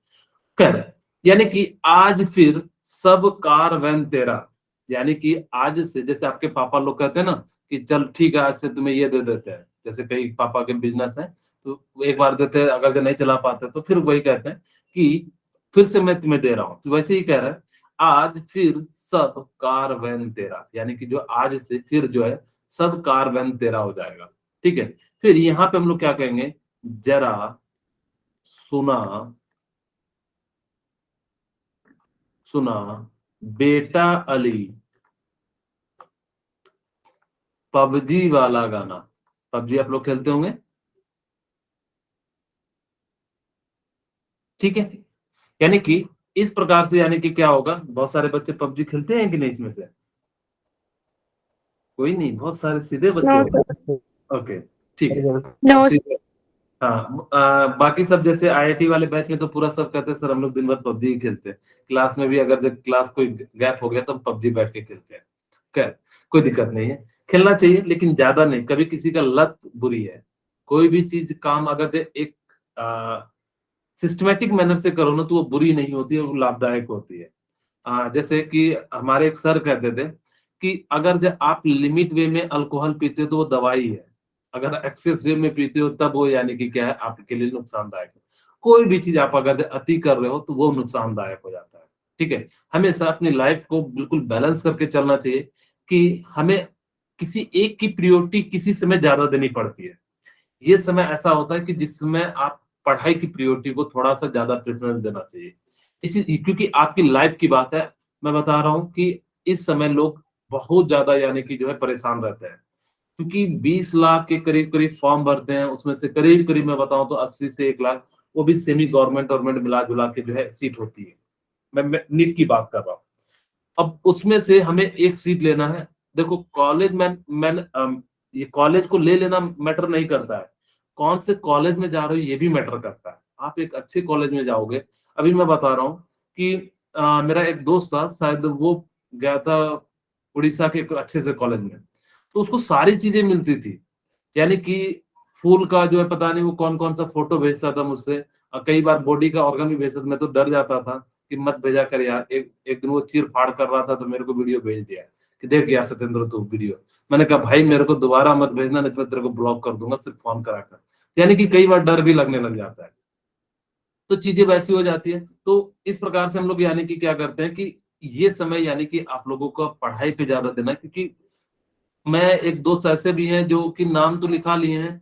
खैर, यानी कि आज फिर सब कारवैन तेरा, यानी कि आज से, जैसे आपके पापा लोग कहते हैं ना कि चल ठीक है आज से तुम्हें ये दे देते हैं, जैसे कई पापा के बिजनेस है तो एक बार देते हैं, अगर जो नहीं चला पाते तो फिर वही कहते हैं कि फिर से मैं तुम्हें दे रहा हूँ, तो वैसे ही कह रहा है आज फिर सब कार वैन तेरा, यानी कि जो आज से फिर जो है सब कार वैन तेरा हो जाएगा। ठीक है, फिर यहाँ पे हम लोग क्या कहेंगे, जरा सुना सुना बेटा अली पबजी वाला गाना। पबजी आप लोग खेलते होंगे, ठीक है। यानी कि इस प्रकार से, यानी कि क्या होगा, बहुत सारे बच्चे पबजी खेलते हैं कि नहीं इसमें से? कोई नहीं, बहुत सारे सीधे बच्चे नो होते सर। हैं। ओके, ठीक है। नो सीधे, हाँ, बाकी सब जैसे आईआईटी वाले बैच में तो पूरा सब कहते हैं सर हम लोग दिन भर पबजी ही खेलते हैं, क्लास में भी अगर जब क्लास कोई गैप हो गया तो पबजी बैठ के खेलते हैं। खैर, कोई दिक्कत नहीं है, खेलना चाहिए लेकिन ज्यादा नहीं, कभी किसी का लत बुरी है। कोई भी चीज काम अगर जो एक सिस्टमेटिक मैनर से करो ना तो वो बुरी नहीं होती है, वो लाभदायक होती है। जैसे कि हमारे एक सर कहते थे कि अगर जब आप लिमिट वे में अल्कोहल पीते हो तो वो दवाई है, अगर एक्सेस वे में पीते हो तब वो यानी कि क्या है, आपके लिए नुकसानदायक है। कोई भी चीज आप अगर जब अति कर रहे हो तो वो नुकसानदायक हो जाता है। ठीक है, हमेशा अपनी लाइफ को बिल्कुल बैलेंस करके चलना चाहिए कि हमें किसी एक की प्रायोरिटी किसी समय ज्यादा देनी पड़ती है। ये समय ऐसा होता है कि जिस समय आप पढ़ाई की प्रायोरिटी को थोड़ा सा ज्यादा प्रेफरेंस देना चाहिए, इसी क्योंकि आपकी लाइफ की बात है। मैं बता रहा हूँ कि इस समय लोग बहुत ज्यादा यानी कि जो है परेशान रहते हैं, क्योंकि 20 लाख के करीब करीब फॉर्म भरते हैं, उसमें से करीब करीब मैं बताऊं तो 80 से 1 लाख वो भी सेमी गवर्नमेंट मिला जुला के जो है सीट होती है। मैं नीट की बात कर रहा हूँ। अब उसमें से हमें एक सीट लेना है। देखो कॉलेज में ये कॉलेज को ले लेना मैटर नहीं करता है, कौन से कॉलेज में जा रहे हो ये भी मैटर करता है। आप एक अच्छे कॉलेज में जाओगे, अभी मैं बता रहा हूँ कि मेरा एक दोस्त था, शायद वो गया था उड़ीसा के एक अच्छे से कॉलेज में, तो उसको सारी चीजें मिलती थी। यानी कि फूल का जो है पता नहीं वो कौन कौन सा फोटो भेजता था मुझसे, और कई बार बॉडी का ऑर्गन भी भेजता था। मैं तो डर जाता था कि मत भेजा कर यार। एक एक दिन वो चीर फाड़ कर रहा था तो मेरे को वीडियो भेज दिया कि देख यार सत्येंद्र तू वीडियो। मैंने कहा भाई मेरे को दोबारा मत भेजना, नहीं तो मैं तेरे को ब्लॉक कर दूंगा सिर्फ फोन करा कर। यानी कि कई बार डर भी लगने लग जाता है, तो चीजें वैसी हो जाती है। तो इस प्रकार से हम लोग यानी कि क्या करते हैं कि ये समय यानी कि आप लोगों को पढ़ाई पे ज्यादा देना है, क्योंकि मैं एक दोस्त ऐसे भी हैं जो कि नाम तो लिखा लिए हैं,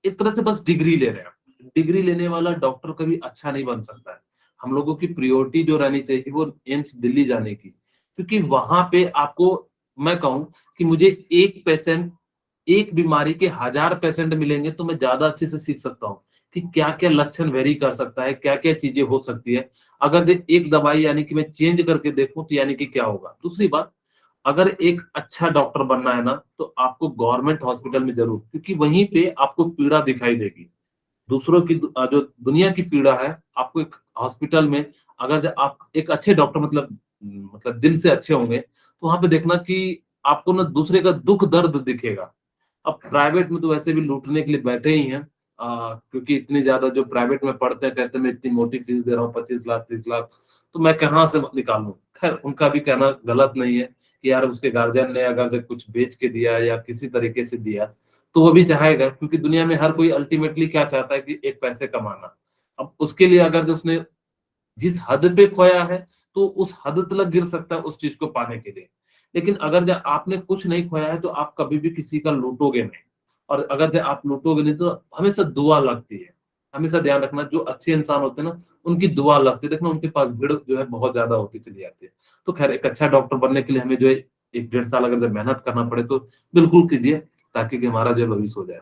एक तरह से बस डिग्री ले रहे हैं। डिग्री लेने वाला डॉक्टर कभी अच्छा नहीं बन सकता है। हम लोगों की प्रायोरिटी जो रहनी चाहिए वो एम्स दिल्ली जाने की, क्योंकि वहां पे आपको, मैं कहूं कि मुझे एक पेशेंट, एक बीमारी के 1000 पेशेंट मिलेंगे तो मैं ज्यादा अच्छे से सीख सकता हूँ कि क्या क्या लक्षण वेरी कर सकता है, क्या क्या चीजें हो सकती है। अगर जो एक दवाई यानी कि मैं चेंज करके देखूं तो यानी कि क्या होगा। दूसरी बात, अगर एक अच्छा डॉक्टर बनना है ना तो आपको गवर्नमेंट हॉस्पिटल में जरूर, क्योंकि वहीं पे आपको पीड़ा दिखाई देगी। दूसरों की जो दुनिया की पीड़ा है आपको एक हॉस्पिटल में, अगर आप एक अच्छे डॉक्टर मतलब दिल से अच्छे होंगे तो वहां पे देखना कि आपको ना दूसरे का दुख दर्द दिखेगा। अब प्राइवेट में तो वैसे भी लूटने के लिए बैठे ही हैं, क्योंकि इतनी ज्यादा जो प्राइवेट में पढ़ते हैं कहते हैं मैं इतनी मोटी फीस दे रहा हूँ 25 लाख 30 लाख, तो मैं कहाँ से निकालूं। खैर उनका भी कहना गलत नहीं है कि यार उसके गार्जियन ने अगर जो कुछ बेच के दिया या किसी तरीके से दिया तो वो भी चाहेगा, क्योंकि दुनिया में हर कोई अल्टीमेटली क्या चाहता है कि एक पैसे कमाना। अब उसके लिए अगर जो उसने जिस हद पे खोया है तो उस हद तक गिर सकता है उस चीज को पाने के लिए। लेकिन अगर जब आपने कुछ नहीं खोया है तो आप कभी भी किसी का लूटोगे नहीं, और अगर जब आप लूटोगे नहीं तो हमेशा दुआ लगती है। हमेशा ध्यान रखना, जो अच्छे इंसान होते हैं ना उनकी दुआ लगती है, देखना उनके पास भीड़ जो है बहुत ज्यादा होती चली जाती है। तो खैर एक अच्छा डॉक्टर बनने के लिए हमें जो है 1 डेढ़ साल अगर जब मेहनत करना पड़े तो बिल्कुल कीजिए, ताकि कि हमारा जो है भविष्य हो जाए।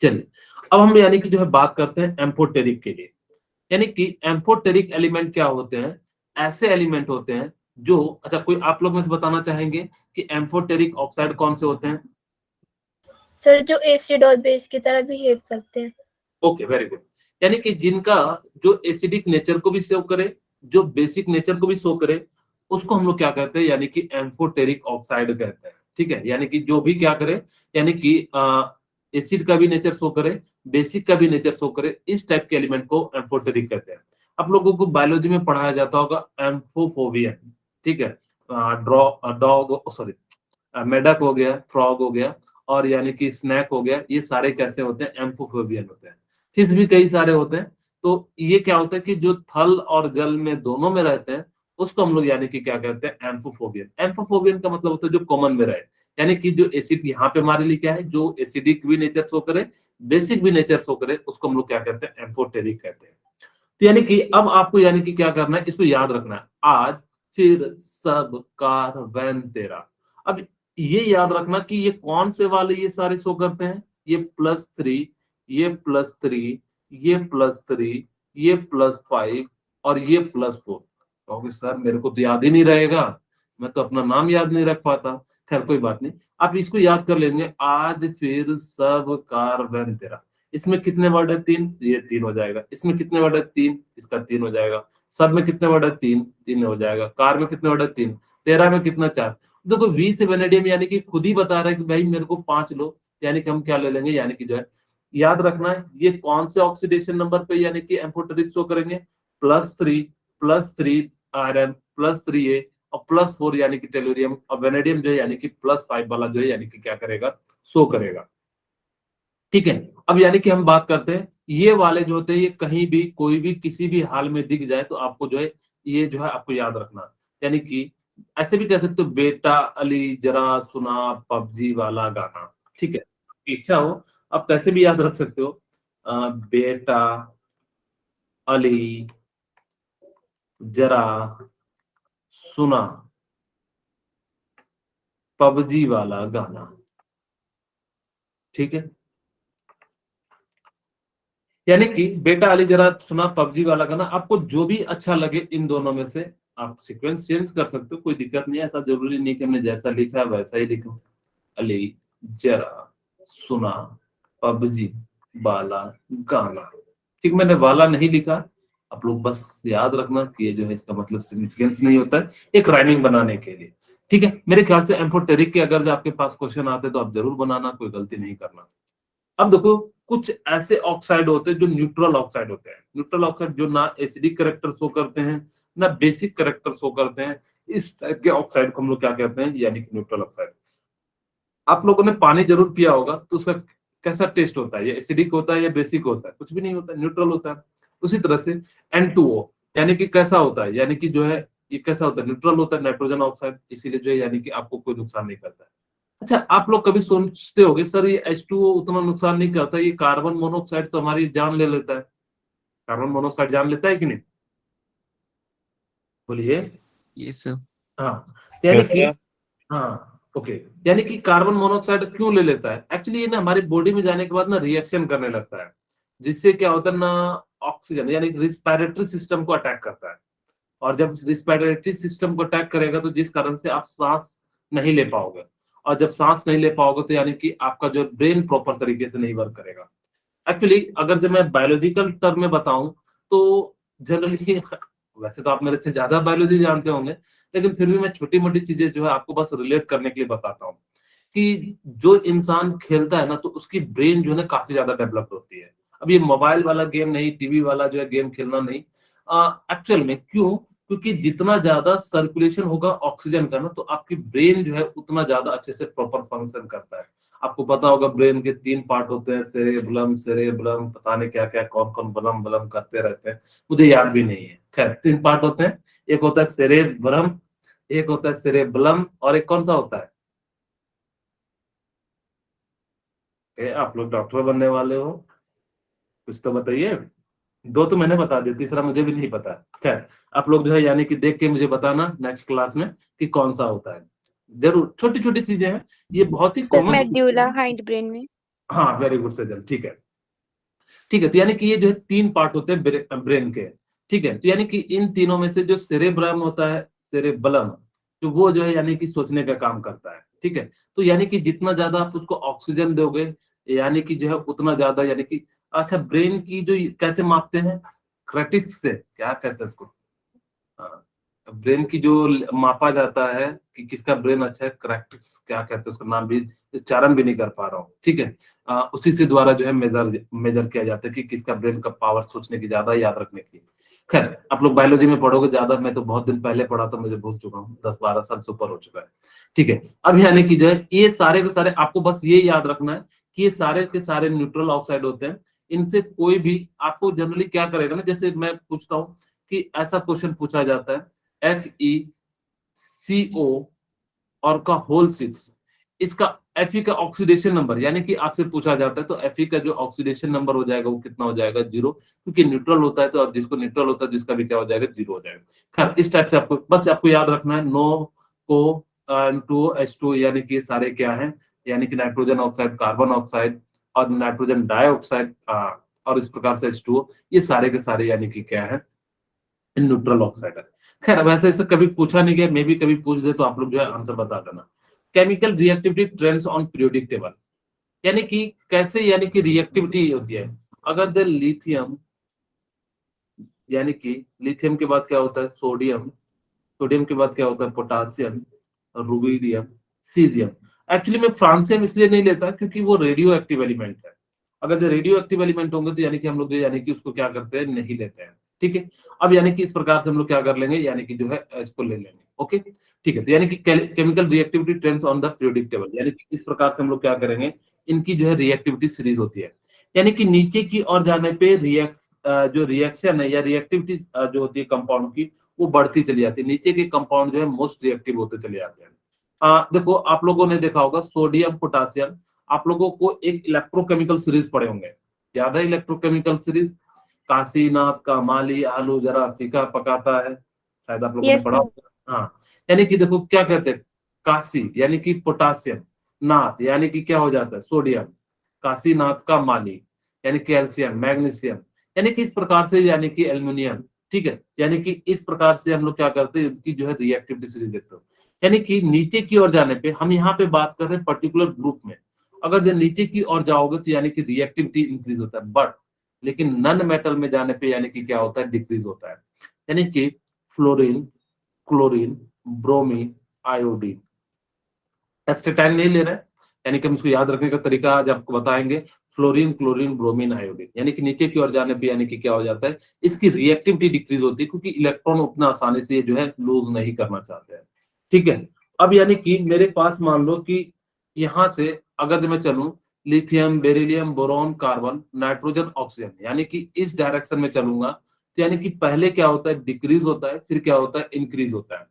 चलिए, अब हम यानी कि जो है बात करते हैं एम्फोटेरिक के लिए। यानी कि एम्फोटेरिक एलिमेंट क्या होते हैं, ऐसे एलिमेंट होते हैं जो, अच्छा कोई आप लोग में से बताना चाहेंगे कि एम्फोटेरिक ऑक्साइड कौन से होते हैं? सर जो एसिड और बेस की तरह बिहेव करते हैं। Okay, very good. यानी कि जिनका जो एसिडिक नेचर को भी शो करे, जो बेसिक नेचर को भी शो करे, उसको हम लोग क्या कहते हैं, यानी कि एम्फोटेरिक ऑक्साइड कहते हैं। ठीक है, यानी कि जो भी क्या करे, यानी कि एसिड का भी नेचर शो करे, बेसिक का भी नेचर शो करे, इस टाइप के एलिमेंट को एम्फोटेरिक कहते हैं। आप लोगों को बायोलॉजी में पढ़ाया जाता होगा एम्फोफोबिया। ठीक है, डॉग, सॉरी, मेढक हो गया, फ्रॉग हो गया, और यानी कि स्नैक हो गया, ये सारे कैसे होते हैं, एम्फोफोबियन होते हैं। फिश भी कई सारे होते हैं, तो ये क्या होता है कि जो थल और जल में दोनों में रहते हैं, उसको हम लोग यानी कि क्या कहते हैं, एम्फोफोबियन। एम्फोफोबियन का मतलब होता है जो कॉमन में रहे, यानी कि जो एसिड यहाँ पे हमारे लिए क्या है, जो एसिडिक भी नेचर शो करे, बेसिक भी नेचर शो करे, उसको हम लोग क्या कहते हैं, एम्फोटेरिक कहते हैं। तो यानी कि अब आपको यानी कि क्या करना है, इसको याद रखना है, आज फिर सब कार वैन तेरा। अब ये याद रखना कि ये कौन से वाले ये सारे शो करते हैं, ये +3, ये +3, ये +3, ये +5 और ये +4। कहोगे सर मेरे को तो याद ही नहीं रहेगा, मैं तो अपना नाम याद नहीं रख पाता। खैर कोई बात नहीं, आप इसको याद कर लेंगे, आज फिर सब कार वैन तेरा। इसमें कितने वर्ड है, 3, ये 3 हो जाएगा। इसमें कितने वर्ड है, 3, इसका 3 हो जाएगा। सब में कितने वर्ड है, 3, 3 हो जाएगा। कार में कितने वर्ड है, 3, 13 में कितना, 4। देखो वी से वेनेडियम यानी कि खुद ही बता रहा है कि भाई मेरे को 5 लो, यानी कि हम क्या ले लेंगे, यानी कि जो है याद रखना है ये कौन से ऑक्सीडेशन नंबर पे यानी कि एम्फोटेरिक शो करेंगे, +3 आयरन, +3A और +4 यानी कि टेलोरियम, और वेनेडियम जो है यानी कि +5 वाला जो है यानी कि क्या करेगा, शो करेगा। ठीक है, अब यानी कि हम बात करते हैं, ये वाले जो होते हैं ये कहीं भी कोई भी किसी भी हाल में दिख जाए तो आपको जो है ये जो है आपको याद रखना, यानी कि ऐसे भी कह सकते हो, बेटा अली जरा सुना पबजी वाला गाना। ठीक है, आपकी इच्छा हो आप कैसे भी याद रख सकते हो, बेटा अली जरा सुना पबजी वाला गाना। ठीक है, यानी कि बेटा अली जरा सुना पबजी वाला गाना, आपको जो भी अच्छा लगे इन दोनों में से आप सीक्वेंस चेंज कर सकते हो, कोई दिक्कत नहीं है, ऐसा जरूरी नहीं कि हमने जैसा लिखा है वैसा ही लिखो। अली जरा सुना पबजी वाला गाना। ठीक, मैंने वाला नहीं लिखा, आप लोग बस याद रखना कि ये जो है इसका मतलब सिग्निफिकेंस नहीं होता है, एक राइमिंग बनाने के लिए। ठीक है, मेरे ख्याल से एम्फोटेरिक के अगर जो आपके पास क्वेश्चन आते तो आप जरूर बनाना, कोई गलती नहीं करना। अब देखो कुछ ऐसे ऑक्साइड होते हैं जो न्यूट्रल ऑक्साइड होते हैं, न्यूट्रल ऑक्साइड जो ना एसिडिक कैरेक्टर शो करते हैं ना बेसिक कैरेक्टर शो करते हैं, इस टाइप के ऑक्साइड को हम लोग क्या कहते हैं, यानी कि न्यूट्रल ऑक्साइड। आप लोगों ने पानी जरूर पिया होगा, तो उसका कैसा टेस्ट होता है, ये एसिडिक होता है या बेसिक होता है, कुछ भी नहीं होता है, न्यूट्रल होता है। उसी तरह से N2O यानी कि कैसा होता है, यानी कि जो है ये कैसा होता है, न्यूट्रल होता है, नाइट्रोजन ऑक्साइड, इसीलिए जो है यानी कि आपको कोई नुकसान नहीं करता है। अच्छा, आप लोग कभी सोचते होंगे सर ये H2O उतना नुकसान नहीं करता, ये कार्बन मोनोऑक्साइड तो हमारी जान ले लेता है। कार्बन मोनोऑक्साइड जान लेता है कि नहीं, बोलिए। ये सब हाँ, यानी कि यस हाँ ओके, यानी कि कार्बन मोनोऑक्साइड क्यों ले लेता है, एक्चुअली ये ना हमारी बॉडी में जाने के बाद ना रिएक्शन करने लगता है, जिससे क्या होता है ना, ऑक्सीजन यानी रिस्पिरेटरी सिस्टम को अटैक करता है। और जब रिस्पिरेटरी सिस्टम को अटैक करेगा तो जिस कारण से आप सांस नहीं ले पाओगे, और जब सांस नहीं ले पाओगे तो यानी कि आपका जो ब्रेन प्रॉपर तरीके से नहीं वर्क करेगा। एक्चुअली अगर जब मैं बायोलॉजिकल टर्म में बताऊं तो जनरली वैसे तो आप मेरे से ज्यादा बायोलॉजी जानते होंगे, लेकिन फिर भी मैं छोटी मोटी चीजें जो है आपको बस रिलेट करने के लिए बताता हूँ कि जो इंसान खेलता है ना तो उसकी ब्रेन जो है ना काफी ज्यादा डेवलप होती है। अब ये मोबाइल वाला गेम नहीं, टीवी वाला जो है गेम खेलना नहीं, एक्चुअल में क्यों, क्योंकि जितना ज्यादा सर्कुलेशन होगा ऑक्सीजन का ना तो आपकी ब्रेन जो है उतना ज्यादा अच्छे से प्रॉपर फंक्शन करता है। आपको पता होगा ब्रेन के 3 पार्ट होते हैं, सेरेबलम सेरेबलम पता नहीं क्या क्या कौन कौन बलम बलम करते रहते हैं, मुझे याद भी नहीं है। खैर 3 पार्ट होते हैं, एक होता है सेरेब्रम, एक होता है सेरेबलम, और एक कौन सा होता है, आप लोग डॉक्टर बनने वाले हो, कुछ तो बताइए। 2 तो मैंने बता दिया, तीसरा मुझे भी नहीं पता। खैर आप लोग जो है यानी कि देख के मुझे बताना नेक्स्ट क्लास में कि कौन सा होता है, जरूर छोटी छोटी चीजें हैं, ये बहुत ही sir common. Medulla hind brain में। हाँ वेरी गुड सजल, ठीक है। ठीक है, तो यानी कि ये जो है 3 पार्ट होते हैं ब्रेन के। ठीक है, तो यानी कि इन तीनों में से जो सेरेब्रम होता है, सेरेबलम, तो वो जो है यानी कि सोचने का काम करता है। ठीक है, तो यानी कि जितना ज्यादा आप उसको ऑक्सीजन दोगे यानी कि जो है उतना ज्यादा यानी कि, अच्छा ब्रेन की जो कैसे मापते हैं, क्रेटिक्स से, क्या कहते हैं उसको, ब्रेन की जो मापा जाता है कि किसका ब्रेन अच्छा है, करेक्टिक्स क्या कहते हैं उसका नाम भी उच्चारण भी नहीं कर पा रहा हूँ। ठीक है, उसी से द्वारा जो है मेजर किया जाता है कि किसका ब्रेन का पावर सोचने की, ज्यादा याद रखने की। खैर आप लोग बायोलॉजी में पढ़ोगे ज्यादा, मैं तो बहुत दिन पहले पढ़ा था, मुझे भूल चुका हूँ, 10-12 साल से ऊपर हो चुका है। ठीक है, अब यानी कि जो है ये सारे के सारे आपको बस ये याद रखना है कि ये सारे के सारे न्यूट्रल ऑक्साइड होते हैं, इनसे कोई भी आपको जनरली क्या करेगा ना, जैसे मैं पूछता हूँ कि ऐसा क्वेश्चन पूछा जाता है FeCO और का होल 6, इसका Fe का ऑक्सीडेशन नंबर, यानी कि आपसे पूछा जाता है तो Fe का जो ऑक्सीडेशन नंबर हो जाएगा वो कितना हो जाएगा, 0, क्योंकि न्यूट्रल होता है, तो अब जिसको न्यूट्रल होता है जिसका भी क्या हो जाएगा, 0 हो जाएगा। खैर इस टाइप से आपको बस आपको याद रखना है, नो को N2H2 यानी कि सारे क्या हैं, यानी कि नाइट्रोजन ऑक्साइड, कार्बन ऑक्साइड और नाइट्रोजन डाइऑक्साइड और इस प्रकार से H2O, ये सारे के सारे यानी कि क्या है, न्यूट्रल ऑक्साइड है। खैर वैसे इसे कभी पूछा नहीं गया, मे भी कभी पूछ दे तो आप लोग जो है आंसर बता देना। Chemical reactivity trends on periodic table, यानी कि कैसे, यानी कि रिएक्टिविटी होती है। अगर द लिथियम, यानी कि लिथियम के बाद क्या होता है, सोडियम, सोडियम के बाद क्या होता है, पोटासियम, रुबिडियम, सीजियम। एक्चुअली मैं फ्रांसियम इसलिए नहीं लेता क्योंकि वो रेडियो एक्टिव एलिमेंट है। अगर जो रेडियो एक्टिव एलिमेंट होंगे तो यानी कि हम लोग यानी कि उसको क्या करते हैं, नहीं लेते हैं। ठीक है, अब यानी कि इस प्रकार से हम लोग क्या कर लेंगे, यानी कि जो है इसको ले लेंगे। ओके ठीक है, तो यानी कि chemical reactivity trends on the periodic table, यानी कि इस प्रकार से हम लोग क्या करेंगे, इनकी जो है रिएक्टिविटी सीरीज होती है, यानी कि नीचे की ओर जाने पे जो रिएक्शन है या रिएक्टिविटी जो होती है कंपाउंड की, वो बढ़ती चली जाती है। नीचे के कंपाउंड जो है मोस्ट रिएक्टिव होते चले जाते हैं। देखो आप लोगों ने देखा होगा सोडियम पोटासियम, आप लोगों को एक इलेक्ट्रोकेमिकल सीरीज पढ़े होंगे, याद है इलेक्ट्रोकेमिकल सीरीज, काशीनाथ का माली आलू जरा फीका पकाता है, शायद आप लोगों ने यस पढ़ा सर। होगा। हाँ, यानी कि देखो क्या कहते हैं, काशी यानी कि पोटासियम, नाथ यानी कि क्या हो जाता है, सोडियम, काशीनाथ का माली यानी कैल्शियम, मैग्नीशियम, यानी कि इस प्रकार से, यानी कि एल्युमिनियम। ठीक है, यानी कि इस प्रकार से हम लोग क्या करते हैं, उनकी जो है रिएक्टिविटी सीरीज देखते हो। यानी कि नीचे की ओर जाने पे, हम यहाँ पे बात कर रहे हैं पर्टिकुलर ग्रुप में, अगर जब नीचे की ओर जाओगे तो यानी कि रिएक्टिविटी इंक्रीज होता है, बट लेकिन नन मेटल में जाने पे यानी कि क्या होता है, डिक्रीज होता है। यानी कि fluorine, chlorine, bromine, iodine, astatine नहीं ले रहे हैं, यानी कि हम इसको याद रखने का तरीका आज आपको बताएंगे। फ्लोरीन, क्लोरीन, ब्रोमीन, आयोडीन, यानी कि नीचे की ओर जाने पे यानी कि क्या हो जाता है, इसकी रिएक्टिविटी डिक्रीज होती है, क्योंकि इलेक्ट्रॉन उतना आसानी से जो है लूज नहीं करना चाहते हैं। ठीक है, अब यानी कि मेरे पास मान लो कि यहाँ से अगर जो मैं चलूं, lithium, beryllium, boron, carbon, nitrogen, oxygen, यानी कि इस डायरेक्शन में चलूंगा, तो यानी कि पहले क्या होता है, डिक्रीज होता है, फिर क्या होता है, इंक्रीज होता है।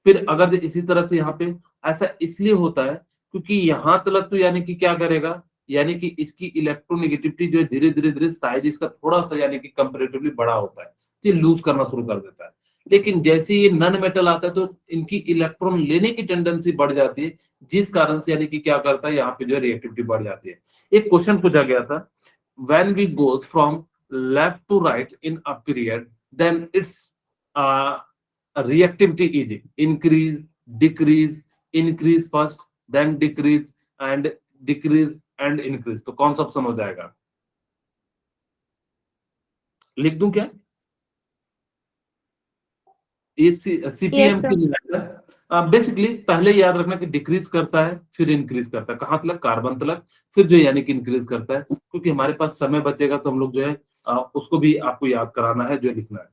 फिर अगर जो इसी तरह से यहाँ पे, ऐसा इसलिए होता है क्योंकि यहां तक तो यानी कि क्या करेगा, यानी कि इसकी इलेक्ट्रोनेगेटिविटी जो है धीरे धीरे धीरे साइज इसका थोड़ा सा यानी कि कंपैरेटिवली बड़ा होता है, तो ये लूज करना शुरू कर देता है। लेकिन जैसे ये नन मेटल आता है तो इनकी इलेक्ट्रॉन लेने की टेंडेंसी बढ़ जाती है, जिस कारण से यानी कि क्या करता है, यहाँ पे जो है रिएक्टिविटी बढ़ जाती है। एक क्वेश्चन पूछा गया था, when we goes from left to right in a period, then it's reactivity is increase, decrease, increase first, then decrease and decrease and increase, तो कौन सा ऑप्शन हो जाएगा, लिख दूं क्या, ये यस सीपीएम सर। की बेसिकली पहले याद रखना कि डिक्रीज करता है फिर इंक्रीज करता है, कहां तक, कार्बन तक, फिर जो यानी कि इंक्रीज करता है। क्योंकि हमारे पास समय बचेगा तो हम लोग जो है उसको भी आपको याद कराना है, जो लिखना है।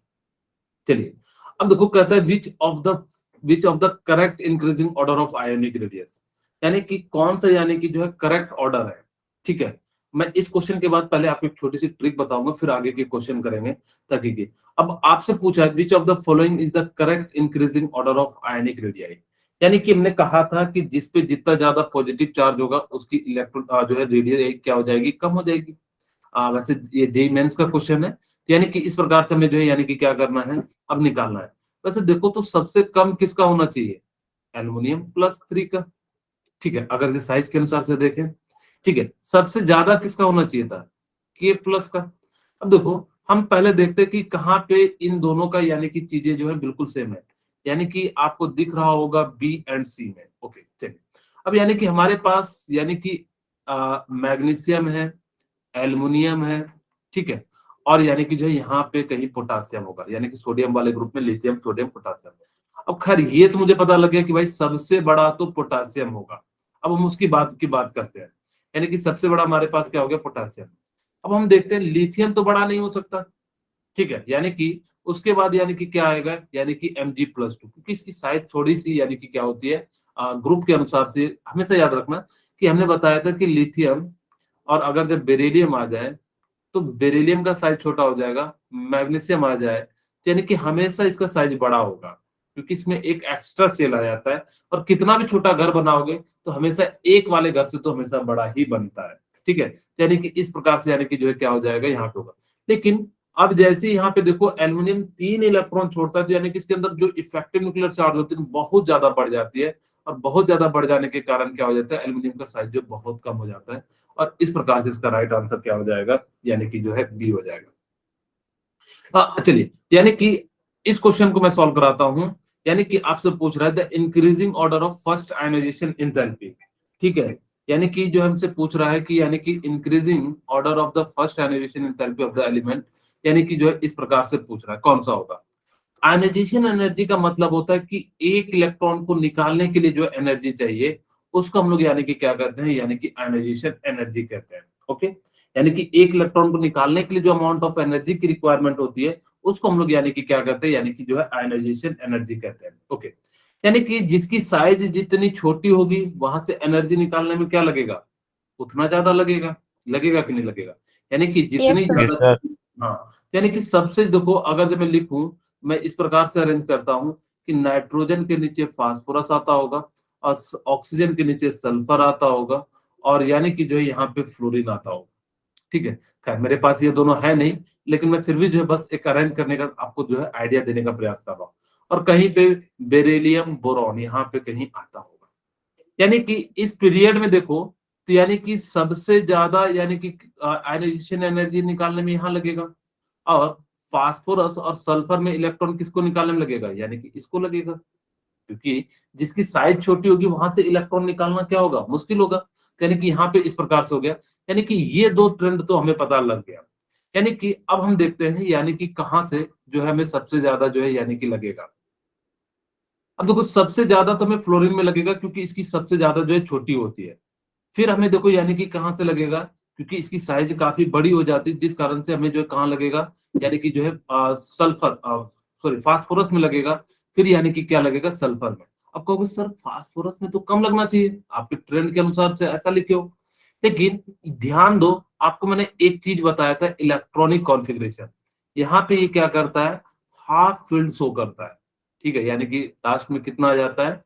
चलिए अब देखो, कहता है which of the correct increasing order of ionic radius, यानी कि कौन सा यानी कि जो है करेक्ट ऑर्डर है। ठीक है, मैं इस क्वेश्चन के बाद पहले आपको एक छोटी सी ट्रिक बताऊंगा, फिर आगे के क्वेश्चन करेंगे ताकि कि अब आपसे पूछा है which of the following is the correct increasing order of ionic radii, यानी कि हमने कहा था कि जिस पे जितना ज्यादा पॉजिटिव चार्ज होगा उसकी इलेक्ट्रॉन जो है रेडियाई क्या हो जाएगी, कम हो जाएगी। वैसे ये जेई मेंस का क्वेश्चन है, तो यानी कि इस प्रकार से हमें जो है यानी कि क्या करना है, अब निकालना है। वैसे देखो तो सबसे कम किसका होना चाहिए, एल्युमिनियम +3 का। ठीक है, अगर जो साइज के अनुसार से देखें, ठीक है, सबसे ज्यादा किसका होना चाहिए था, K+ का। अब देखो हम पहले देखते हैं कि कहाँ पे इन दोनों का यानी कि चीजें जो है बिल्कुल सेम है, यानी कि आपको दिख रहा होगा B एंड C में। ओके चलिए, अब यानी कि हमारे पास यानी कि मैग्नीशियम है, एल्युमिनियम है, ठीक है, और यानी कि जो है यहाँ पे कहीं पोटासियम होगा, यानी कि सोडियम वाले ग्रुप में लिथियम, सोडियम, पोटासियम। अब खैर ये तो मुझे पता लग गया कि भाई सबसे बड़ा तो पोटासियम होगा। अब हम उसकी बात करते हैं, यानी कि सबसे बड़ा हमारे पास क्या हो गया, पोटासियम। अब हम देखते हैं लिथियम तो बड़ा नहीं हो सकता, ठीक है, यानी कि उसके बाद यानी कि क्या आएगा, यानी कि Mg+2, क्योंकि इसकी साइज थोड़ी सी यानी कि क्या होती है, ग्रुप के अनुसार से हमेशा याद रखना कि हमने बताया था कि लिथियम और अगर जब बेरिलियम आ जाए तो बेरिलियम का साइज छोटा हो जाएगा, मैग्नीशियम आ जाए तो यानी कि हमेशा इसका साइज बड़ा होगा, क्योंकि इसमें एक एक्स्ट्रा सेल आ जाता है। और कितना भी छोटा घर बनाओगे तो हमेशा एक वाले घर से तो हमेशा बड़ा ही बनता है, ठीक है। यानी कि इस प्रकार से यानी कि जो है क्या हो जाएगा यहाँ पे होगा। लेकिन अब जैसे यहाँ पे देखो एल्युमिनियम 3 इलेक्ट्रॉन छोड़ता है, तो यानी कि इसके अंदर जो इफेक्टिव न्यूक्लियर चार्ज होती है बहुत ज्यादा बढ़ जाती है, और बहुत ज्यादा बढ़ जाने के कारण क्या हो जाता है, एल्युमिनियम का साइज जो बहुत कम हो जाता है। और इस प्रकार से इसका राइट आंसर क्या हो जाएगा, यानी कि जो है बी हो जाएगा। हाँ चलिए, यानी कि इस क्वेश्चन को मैं सॉल्व कराता हूं। यानी कि आपसे पूछ रहा है the increasing order of first ionization enthalpy, ठीक है। यानी कि जो हमसे पूछ रहा है कि यानी कि increasing order of the first ionization enthalpy of the element, यानी कि जो है इस प्रकार से पूछ रहा है कौन सा होगा। आयनाइजेशन एनर्जी का मतलब होता है कि एक इलेक्ट्रॉन को निकालने के लिए जो एनर्जी चाहिए उसको हम लोग यानी कि क्या कहते हैं, यानी कि आयनाइजेशन एनर्जी कहते हैं। ओके, यानी कि एक इलेक्ट्रॉन को निकालने के लिए जो अमाउंट ऑफ एनर्जी की रिक्वायरमेंट होती है उसको हम लोग यानी कि क्या कहते हैं, यानी कि जो है आयनाइजेशन एनर्जी कहते हैं। ओके, यानी कि जिसकी साइज जितनी छोटी होगी वहां से एनर्जी निकालने में क्या लगेगा, उतना ज्यादा लगेगा। लगेगा कि नहीं लगेगा, यानी कि जितनी यस सर। यस ज्यादा। सर। हाँ, यानी कि सबसे देखो, अगर जब मैं लिखूं, मैं इस प्रकार से अरेंज करता हूं कि नाइट्रोजन के नीचे फास्फोरस आता होगा, और ऑक्सीजन के नीचे सल्फर आता होगा, और यानी कि जो है यहाँ पे फ्लोरीन आता होगा, ठीक है। खैर मेरे पास ये दोनों है नहीं, लेकिन मैं फिर भी जो है बस एक अरेंज करने का आपको जो है आइडिया देने का प्रयास कर रहा हूँ। और कहीं पे बेरिलियम बोरॉन यहाँ पे कहीं आता होगा, यानी कि इस पीरियड में देखो, तो यानी कि सबसे ज्यादा यानी कि आयनाइजेशन एनर्जी निकालने में यहाँ लगेगा, और फास्फोरस और सल्फर में इलेक्ट्रॉन किसको निकालने में लगेगा, यानी कि इसको लगेगा, क्योंकि जिसकी साइज छोटी होगी वहां से इलेक्ट्रॉन निकालना क्या होगा, मुश्किल होगा। यानी कि यहाँ पे इस प्रकार से हो गया, यानी कि ये दो ट्रेंड तो हमें पता लग गया। यानी कि अब हम देखते हैं यानी कि कहाँ से जो है हमें सबसे ज्यादा जो है यानी कि लगेगा। अब देखो सबसे ज्यादा तो हमें फ्लोरीन में लगेगा, क्योंकि इसकी सबसे ज्यादा जो है छोटी होती है। फिर हमें देखो यानी कि कहाँ से लगेगा, क्योंकि इसकी साइज काफी बड़ी हो जाती है, जिस कारण से हमें जो है कहाँ लगेगा, यानी कि जो है सल्फर, सॉरी फास्फोरस में लगेगा। फिर यानी कि क्या लगेगा, सल्फर में। अब कहोगे सर फास्फोरस में तो कम लगना चाहिए, आपके ट्रेंड के अनुसार से ऐसा लिखे हो। लेकिन ध्यान दो, आपको मैंने एक चीज बताया था, इलेक्ट्रॉनिक कॉन्फ़िगरेशन। यहाँ पे ये क्या करता है, हाफ फील्ड शो करता है, ठीक है। यानी कि लास्ट में कितना आ जाता है,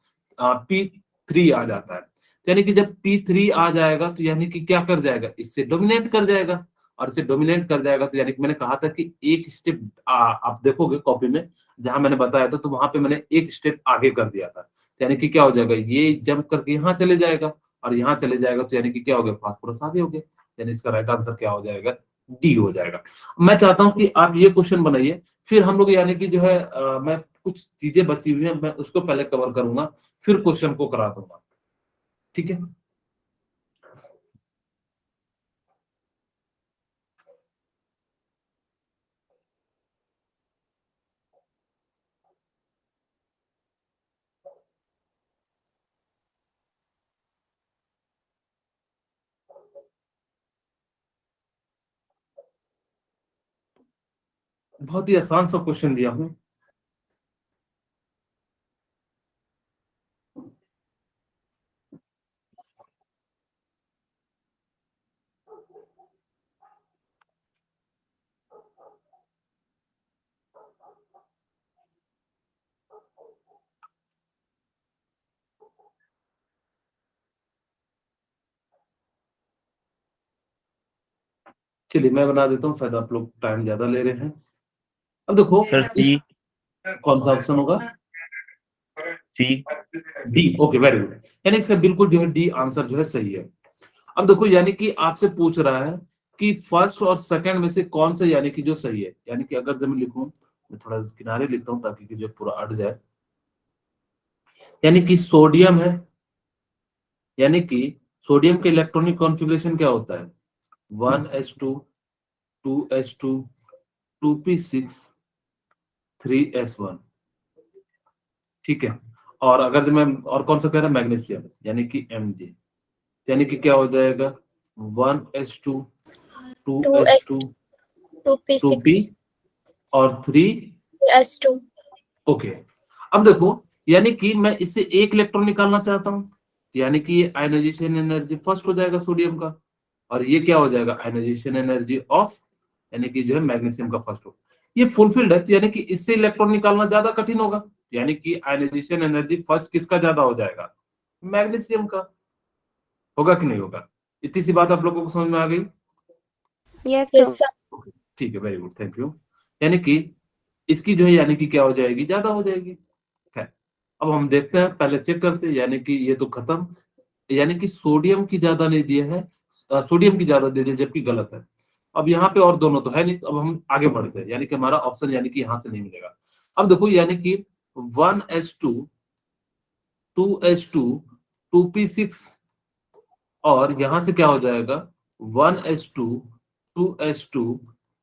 P3 आ जाता है। यानी कि जब P3 आ जाएगा तो यानी कि क्या कर जाएगा, इससे डोमिनेट कर जाएगा। और इसे डोमिनेट कर जाएगा तो यानी कि मैंने कहा था कि एक स्टेप आप देखोगे कॉपी में जहां मैंने बताया था, तो वहां पे मैंने एक स्टेप आगे कर दिया था। तो यानी कि क्या हो जाएगा, ये जंप करके यहाँ चले जाएगा, और यहाँ चले जाएगा, तो यानी कि क्या हो गया, फास्फोरस आगे हो गया। यानी इसका राइट आंसर क्या हो जाएगा, डी हो जाएगा। मैं चाहता हूं कि आप ये क्वेश्चन बनाइए, फिर हम लोग यानी कि जो है मैं कुछ चीजें बची हुई है मैं उसको पहले कवर करूंगा, फिर क्वेश्चन को करा दूंगा, ठीक है। बहुत ही आसान सा क्वेश्चन दिया हूं। चलिए मैं बना देता हूँ, शायद आप लोग टाइम ज्यादा ले रहे हैं। अब देखो सर इस सी। कौन सा ऑप्शन होगा, सी। डी। ओके वेरी गुड, यानी इसका बिल्कुल जो है डी आंसर जो है सही है। अब देखो यानी कि आपसे पूछ रहा है कि फर्स्ट और सेकंड में से कौन सा यानी कि जो सही है। यानी कि अगर जब मैं लिखूं, मैं थोड़ा किनारे लिखता हूं ताकि कि जो पूरा अट जाए। यानी कि सोडियम है, यानी कि सोडियम के इलेक्ट्रॉनिक कॉन्फ़िगरेशन क्या होता है, 1s2 2s2 2p6 3s1, ठीक है। और अगर जो मैं और कौन सा कह रहा है, मैग्नीशियम, यानी कि Mg, यानी कि क्या हो जाएगा, 1s2 2s 2s2 2p 2p6 और 3। s2। ओके, अब देखो यानी कि मैं इससे एक इलेक्ट्रॉन निकालना चाहता हूं, यानी कि ये आयनाइजेशन एनर्जी फर्स्ट हो जाएगा सोडियम का, और ये क्या हो जाएगा, आयनाइजेशन एनर्जी ऑफ यानी कि जो है मैग्नीशियम का फर्स्ट ग्रुप, ये फुलफिल्ड है, यानी कि इससे इलेक्ट्रॉन निकालना ज्यादा कठिन होगा, यानी कि आयनाइजेशन एनर्जी फर्स्ट किसका ज्यादा हो जाएगा, मैग्नीशियम का। होगा कि नहीं होगा? इतनी सी बात आप लोगों को समझ में आ गई? Yes yes sir. सर। ठीक है, वेरी गुड, थैंक यू। यानी कि इसकी जो है यानी कि क्या हो जाएगी, ज्यादा हो जाएगी। खैर, अब हम देखते हैं, पहले चेक करते हैं, यानी कि ये तो खत्म, यानी कि सोडियम की ज्यादा नहीं दिया है, सोडियम की ज्यादा दे दिया, जबकि गलत है। अब यहाँ पे और दोनों तो है नहीं, तो अब हम आगे बढ़ते हैं, यानी कि हमारा ऑप्शन यानी कि यहाँ से नहीं मिलेगा। अब देखो, यानी कि 1s2 2s2 2p6, और यहां से क्या हो जाएगा 1s2 2s2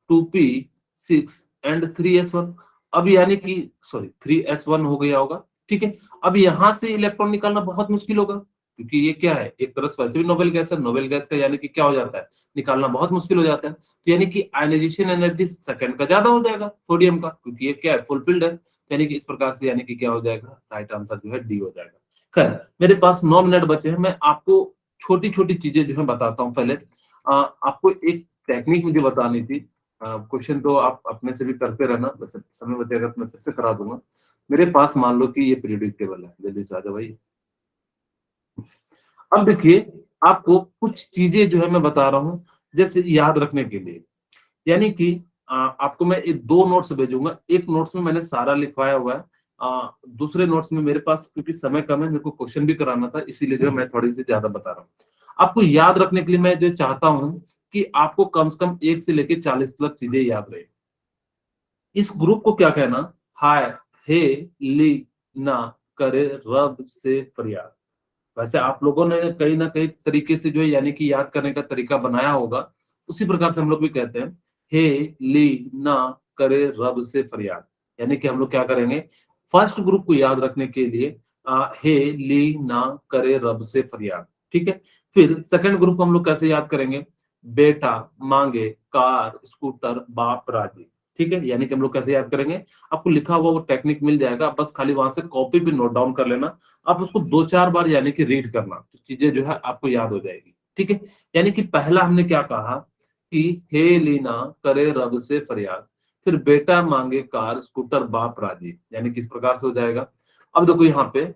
2p6 and 3s1। अब यानी कि सॉरी 3s1 हो गया होगा, ठीक है। अब यहां से इलेक्ट्रॉन निकालना बहुत मुश्किल होगा, क्योंकि ये क्या है, एक तरह से वैसे भी नोबेल गैस है, नोबेल गैस का यानी कि क्या हो जाता है, निकालना बहुत मुश्किल हो जाता है। तो यानी कि आयनाइजेशन एनर्जी सेकंड का ज्यादा हो जाएगा सोडियम का, क्योंकि ये क्या है, फुलफिल्ड है। तो यानी कि इस प्रकार से यानी कि क्या हो जाएगा, राइट आंसर जो है डी हो जाएगा। खैर, मेरे पास 9 मिनट बचे हैं, मैं आपको छोटी छोटी चीजें जो है बताता हूँ। पहले आपको एक टेक्निक मुझे बतानी थी, क्वेश्चन तो आप अपने से भी करते रहना, वैसे समय बचेगा तो मैं फिर से करा दूंगा। मेरे पास मान लो कि ये पीरियोडिक टेबल है, जल्दी से आ जाओ भाई। अब देखिए, आपको कुछ चीजें जो है मैं बता रहा हूँ, जैसे याद रखने के लिए, यानी कि आपको मैं एक दो नोट्स भेजूंगा, एक नोट्स में मैंने सारा लिखवाया हुआ है, दूसरे नोट्स में मेरे पास क्योंकि समय कम है, मेरे को क्वेश्चन भी कराना था, इसीलिए जो है मैं थोड़ी सी ज्यादा बता रहा हूँ। आपको याद रखने के लिए मैं जो चाहता हूँ कि आपको कम से कम 1 से लेकर 40 तक चीजें याद रहे। इस ग्रुप को क्या कहना, हाय, हे, ली, ना, करे, रब से फरियाद। वैसे आप लोगों ने कहीं ना कहीं तरीके से जो है यानी कि याद करने का तरीका बनाया होगा, उसी प्रकार से हम लोग भी कहते हैं, हे, ली, ना, करे, रब से फरियाद। यानी कि हम लोग क्या करेंगे, फर्स्ट ग्रुप को याद रखने के लिए हे, ली, ना, करे, रब से फरियाद, ठीक है। फिर सेकंड ग्रुप को हम लोग कैसे याद करेंगे, बेटा, मांगे, कार, स्कूटर, बाप, राजी, ठीक है। यानी कि हम लोग कैसे याद करेंगे, आपको लिखा हुआ वो टेक्निक मिल जाएगा, बस खाली वहां से कॉपी पे नोट डाउन कर लेना, आप उसको 2-4 बार यानी कि रीड करना, तो चीजें जो है आपको याद हो जाएगी, ठीक है। यानी कि पहला हमने क्या कहा कि हे लीना करे रब से फरियाद, फिर बेटा मांगे कार, स्कूटर, बाप, राजी, यानी किस प्रकार से हो जाएगा। अब देखो यहाँ पे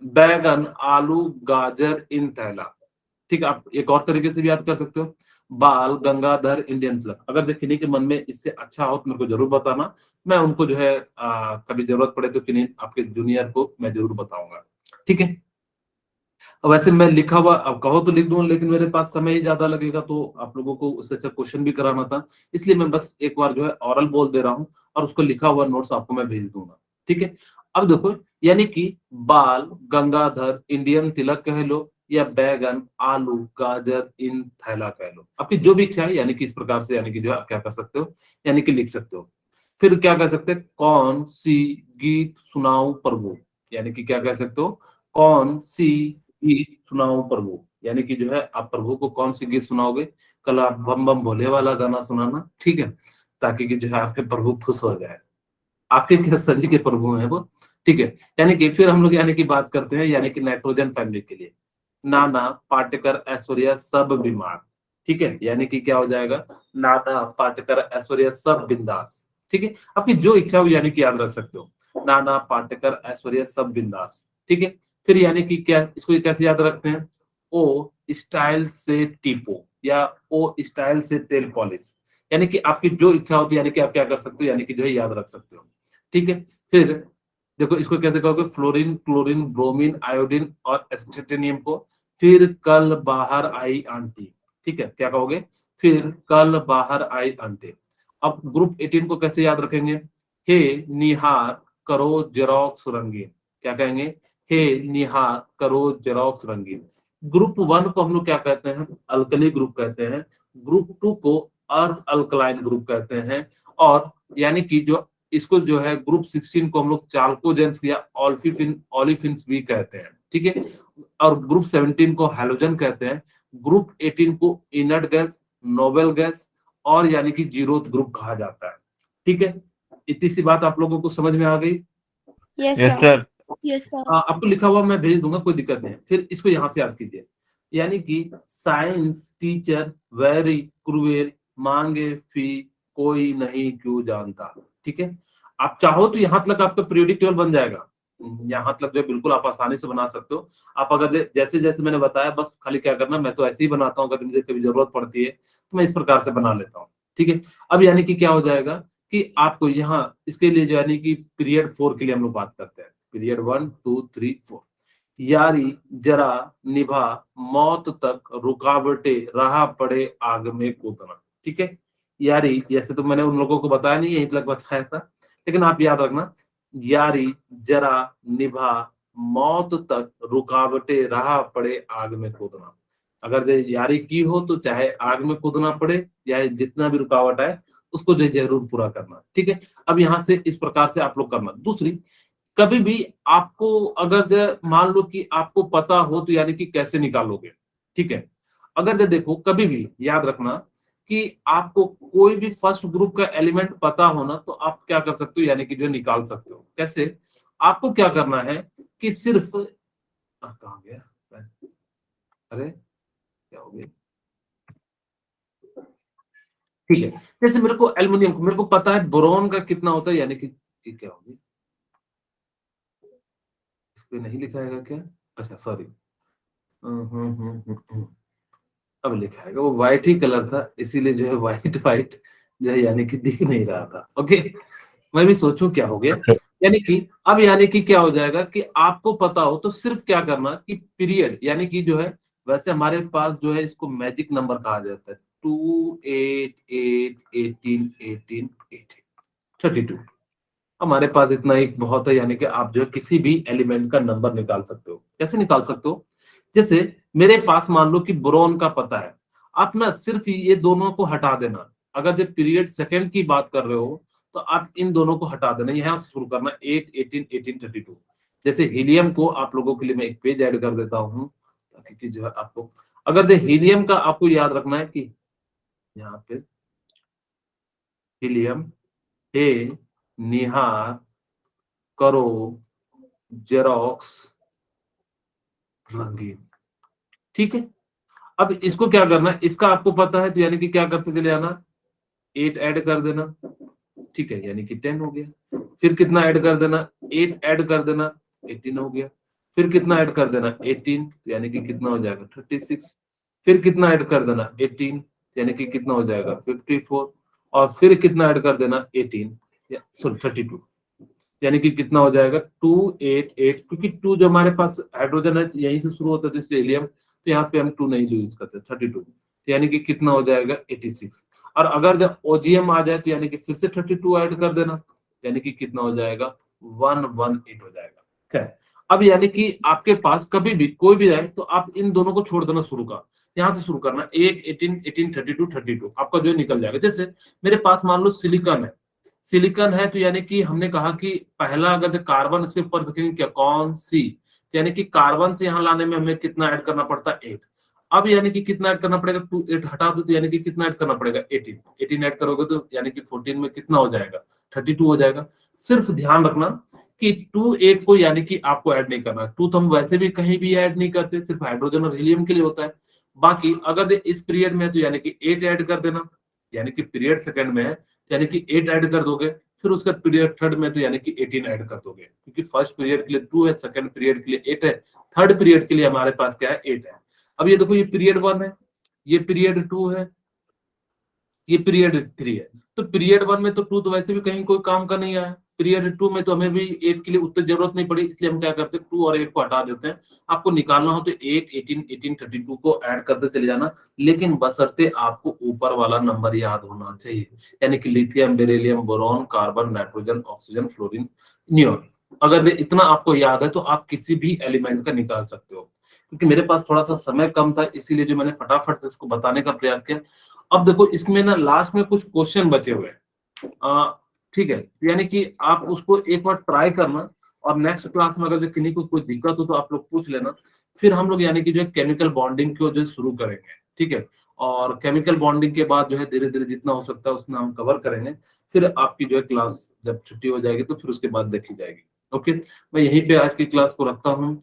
बैगन, आलू, गाजर, इन थैला, ठीक है। आप एक और तरीके से भी याद कर सकते हो, बाल, गंगाधर, इंडियन फ्लैग। अगर जो किन्हीं के मन में इससे अच्छा हो तो मेरे को जरूर बताना, मैं उनको जो है कभी जरूरत पड़े तो किन्हीं आपके जूनियर को मैं जरूर बताऊंगा, ठीक है। वैसे मैं लिखा हुआ अब कहो तो लिख दूं, लेकिन मेरे पास समय ही ज्यादा लगेगा, तो आप लोगों को उससे अच्छा क्वेश्चन भी कराना था, इसलिए मैं बस एक बार जो है ऑरल बोल दे रहा हूँ, और उसको लिखा हुआ नोट्स आपको मैं भेज दूंगा, ठीक है। अब देखो, यानी कि बाल, गंगाधर, इंडियन तिलक कह लो, या बैगन, आलू, गाजर, इन थैला कह लो, आपकी जो भी इच्छा है, यानी कि इस प्रकार से यानी कि जो है आप क्या कर सकते हो, यानी कि लिख सकते हो। फिर क्या कह सकते हैं, कौन सी गीत सुनाऊं प्रभु, यानी कि क्या कह सकते हो, कौन सी गीत सुनाओ प्रभु, यानी कि जो है आप प्रभु को कौन सी गीत सुनाओगे, कल आप बम बम भोले वाला गाना सुनाना, ठीक है, ताकि कि जो है आपके प्रभु खुश हो जाए, आपके क्या सभी के प्रभु हैं वो, ठीक है। यानी कि फिर हम लोग यानी कि बात करते हैं, यानी कि नाइट्रोजन फैमिली के लिए, नाना, पाटेकर, ऐश्वर्या, सब बीमार, ठीक है। यानी कि क्या हो जाएगा, नाना, पाटेकर, ऐश्वर्या, सब बिंदास, ठीक है। आपकी जो इच्छा हो यानी कि याद रख सकते हो, नाना, पाटेकर, ऐश्वर्या, सब बिंदास, ठीक है। फिर यानी कि क्या, इसको कैसे याद रखते हैं, ओ स्टाइल से टीपो, या ओ स्टाइल से तेल पॉलिश, यानी कि आपकी जो इच्छा होती है यानी कि आप क्या कर सकते हो, यानी कि जो है याद रख सकते हो, ठीक है। फिर देखो, इसको कैसे कहोगे, फ्लोरीन, क्लोरीन, ब्रोमीन, आयोडीन और एस्टेटिनियम को, फिर कल बाहर आई आंटी, ठीक है, क्या कहोगे, फिर कल बाहर आई आंटी। अब ग्रुप 18 को कैसे याद रखेंगे, हे निहार करो जेरोक्स रंगीन, क्या कहेंगे, हे निहार करो जेरोक्स रंगीन। ग्रुप 1 को हम लोग क्या कहते हैं, अल्कली ग्रुप कहते हैं। ग्रुप 2 को अर्थ अल्कलाइन ग्रुप कहते हैं। और यानी कि जो इसको जो है ग्रुप 16 को हम लोग चाल्कोजेंस या ओलिफिन्स भी कहते हैं, ठीक है। और ग्रुप 17 को हैलोजन कहते हैं। ग्रुप 18 को इनर्ट गैस, नोबेल गैस, और यानी कि जीरोथ ग्रुप कहा जाता है, ठीक है। इतनी सी बात आप लोगों को समझ में आ गई? Yes yes sir. Sir. Yes sir. आपको लिखा हुआ मैं भेज दूंगा, कोई दिक्कत नहीं है। फिर इसको यहाँ से याद कीजिए, यानी कि साइंस टीचर वेरी क्रूएल मांगे फी कोई नहीं क्यों जानता। ठीक है, आप चाहो तो यहाँ तक आपका पीरियोडिक टेबल बन जाएगा, यहाँ तक जो है बिल्कुल आप आसानी से बना सकते हो। आप अगर जैसे जैसे मैंने बताया बस खाली क्या करना, मैं तो ऐसे ही बनाता हूँ, अगर मुझे कभी जरूरत पड़ती है तो मैं इस प्रकार से बना लेता हूँ। ठीक है, अब यानी कि क्या हो जाएगा कि आपको यहाँ इसके लिए जो यानी कि पीरियड 4 के लिए हम लोग बात करते हैं, पीरियड 1 2 3 4। यारी जरा निभा मौत तक रुकावटे रहा पड़े आग में कूदना। ठीक है, यारी जैसे तो मैंने उन लोगों को बताया नहीं, यहीं तक बताया था, लेकिन आप याद रखना, यारी जरा निभा मौत तक रुकावटे रहा पड़े आग में कूदना। अगर जो यारी की हो तो चाहे आग में कूदना पड़े या जितना भी रुकावट है उसको जो जरूर पूरा करना। ठीक है, अब यहाँ से इस प्रकार से आप लोग करना। दूसरी, कभी भी आपको अगर जो मान लो कि आपको पता हो तो यानी कि कैसे निकालोगे। ठीक है, अगर जो देखो कभी भी याद रखना कि आपको कोई भी फर्स्ट ग्रुप का एलिमेंट पता हो ना तो आप क्या कर सकते हो, यानी कि जो निकाल सकते हो। कैसे? आपको क्या करना है कि सिर्फ कहाँ गया, अरे क्या हो गया, ठीक है, जैसे मेरे को एल्युमिनियम मेरे को पता है बोरोन का कितना होता है, यानी कि ये क्या होगी, इस पे नहीं लिखाएगा क्या, अच्छा सॉरी, अब लिखाएगा, वो व्हाइट ही कलर था इसीलिए जो है व्हाइट व्हाइट जो है यानी कि दिख नहीं रहा था। ओके, मैं भी सोचूं क्या हो गया, यानी कि अब यानी कि क्या हो जाएगा कि आपको पता हो तो सिर्फ क्या करना कि पीरियड यानी कि जो है, वैसे हमारे पास जो है इसको मैजिक नंबर कहा जाता है, 2 8 8 18 18 18 32। हमारे पास इतना एक बहुत है, यानी कि आप जो है किसी भी एलिमेंट का नंबर निकाल सकते हो। कैसे निकाल सकते हो? जैसे मेरे पास मान लो कि बोरॉन का पता है, आप ना सिर्फ ये दोनों को हटा देना। अगर जब पीरियड सेकंड की बात कर रहे हो तो आप इन दोनों को हटा देना, यहाँ से शुरू करना 8 18 18 32। जैसे हीलियम को आप लोगों के लिए मैं एक पेज ऐड कर देता हूँ ताकि कि जो है आपको, अगर जो हीलियम का आपको याद रखना है कि यहाँ पे हीलियम हे निहार करो जेरोक्स रंगीन। ठीक है, अब इसको क्या करना है, इसका आपको पता है तो यानी कि क्या करते चले जाना, 8 ऐड कर देना। ठीक है, यानी कि 10 हो गया। फिर कितना ऐड कर देना, 8 ऐड कर देना, 18 हो गया। फिर कितना ऐड कर देना, 18, यानी कि कितना हो जाएगा 36। फिर कितना ऐड कर देना 18, यानी कि कितना हो जाएगा 54। और फिर कितना ऐड कर देना 18 सॉरी 32, यानी कि कितना हो जाएगा 288, क्योंकि 2 जो हमारे पास हाइड्रोजन है यहीं से शुरू होता है, इसलिए हीलियम, तो यहाँ पे हम 2 नहीं यूज करते, 32, तो यानी कि कितना हो जाएगा 86। और अगर जब ओजीएम आ जाए तो यानी कि फिर से 32 ऐड कर देना, यानी कि कितना हो जाएगा 118 हो जाएगा। खैर, अब यानी कि आपके पास कभी भी कोई भी आए तो आप इन दोनों को छोड़ देना शुरू का, यहाँ से शुरू करना 8 18 18 32 32, आपका जो है निकल जाएगा। जैसे मेरे पास मान लो सिलिकॉन है, सिलिकॉन है तो यानी कि हमने कहा कि पहला अगर जो कार्बन इसके ऊपर देखेंगे क्या, कौन सी, तो यानी कि कार्बन से यहाँ लाने में हमें कितना ऐड करना पड़ता है 8। अब यानी कि कितना ऐड करना पड़ेगा, 2 8 हटा दो तो यानी कि कितना ऐड करना पड़ेगा 18, 18 ऐड करोगे तो यानी कि 14 में कितना हो जाएगा 32 हो जाएगा। सिर्फ ध्यान रखना कि 2 8 को यानी कि आपको ऐड नहीं करना, 2 तो हम वैसे भी कहीं भी ऐड नहीं करते, सिर्फ हाइड्रोजन और हीलियम के लिए होता है। बाकी अगर इस पीरियड में है तो यानी कि 8 ऐड कर देना, यानी कि पीरियड सेकंड में है यानी कि 8 ऐड कर दोगे। फिर उसका पीरियड थर्ड में तो यानी कि 18 ऐड कर दोगे, क्योंकि फर्स्ट पीरियड के लिए 2 है, सेकंड पीरियड के लिए 8 है, थर्ड पीरियड के लिए हमारे पास क्या है 8 है। अब ये देखो, ये पीरियड 1 है, ये पीरियड 2 है, ये पीरियड 3 है। तो पीरियड 1 में तो 2 तो वैसे भी कहीं कोई काम का नहीं आया, पीरियड 2 में तो हमें भी 8 के लिए उतनी जरूरत नहीं पड़ी, इसलिए हम क्या करते हैं 2 और 8 को हटा देते हैं। आपको निकालना हो तो 8 18 18 32 को ऐड करते चले जाना, लेकिन बशर्ते आपको ऊपर वाला नंबर याद होना चाहिए, यानी कि lithium beryllium boron carbon nitrogen oxygen fluorine neon. अगर ये इतना आपको याद है तो आप किसी भी एलिमेंट का निकाल सकते हो। क्योंकि मेरे पास थोड़ा सा समय कम था इसीलिए जो मैंने फटाफट से इसको बताने का प्रयास किया। अब देखो इसमें ना लास्ट में कुछ क्वेश्चन बचे हुए हैं, ठीक है, यानी कि आप उसको एक बार ट्राई करना, और नेक्स्ट क्लास में अगर जो किन्हीं को कोई दिक्कत हो तो आप लोग पूछ लेना। फिर हम लोग यानी कि जो है केमिकल बॉन्डिंग को जो शुरू करेंगे, ठीक है, और केमिकल बॉन्डिंग के बाद जो है धीरे धीरे जितना हो सकता है उतना हम कवर करेंगे। फिर आपकी जो है क्लास जब छुट्टी हो जाएगी तो फिर उसके बाद देखी जाएगी। ओके, मैं यहीं पे आज की क्लास को रखता हूँ।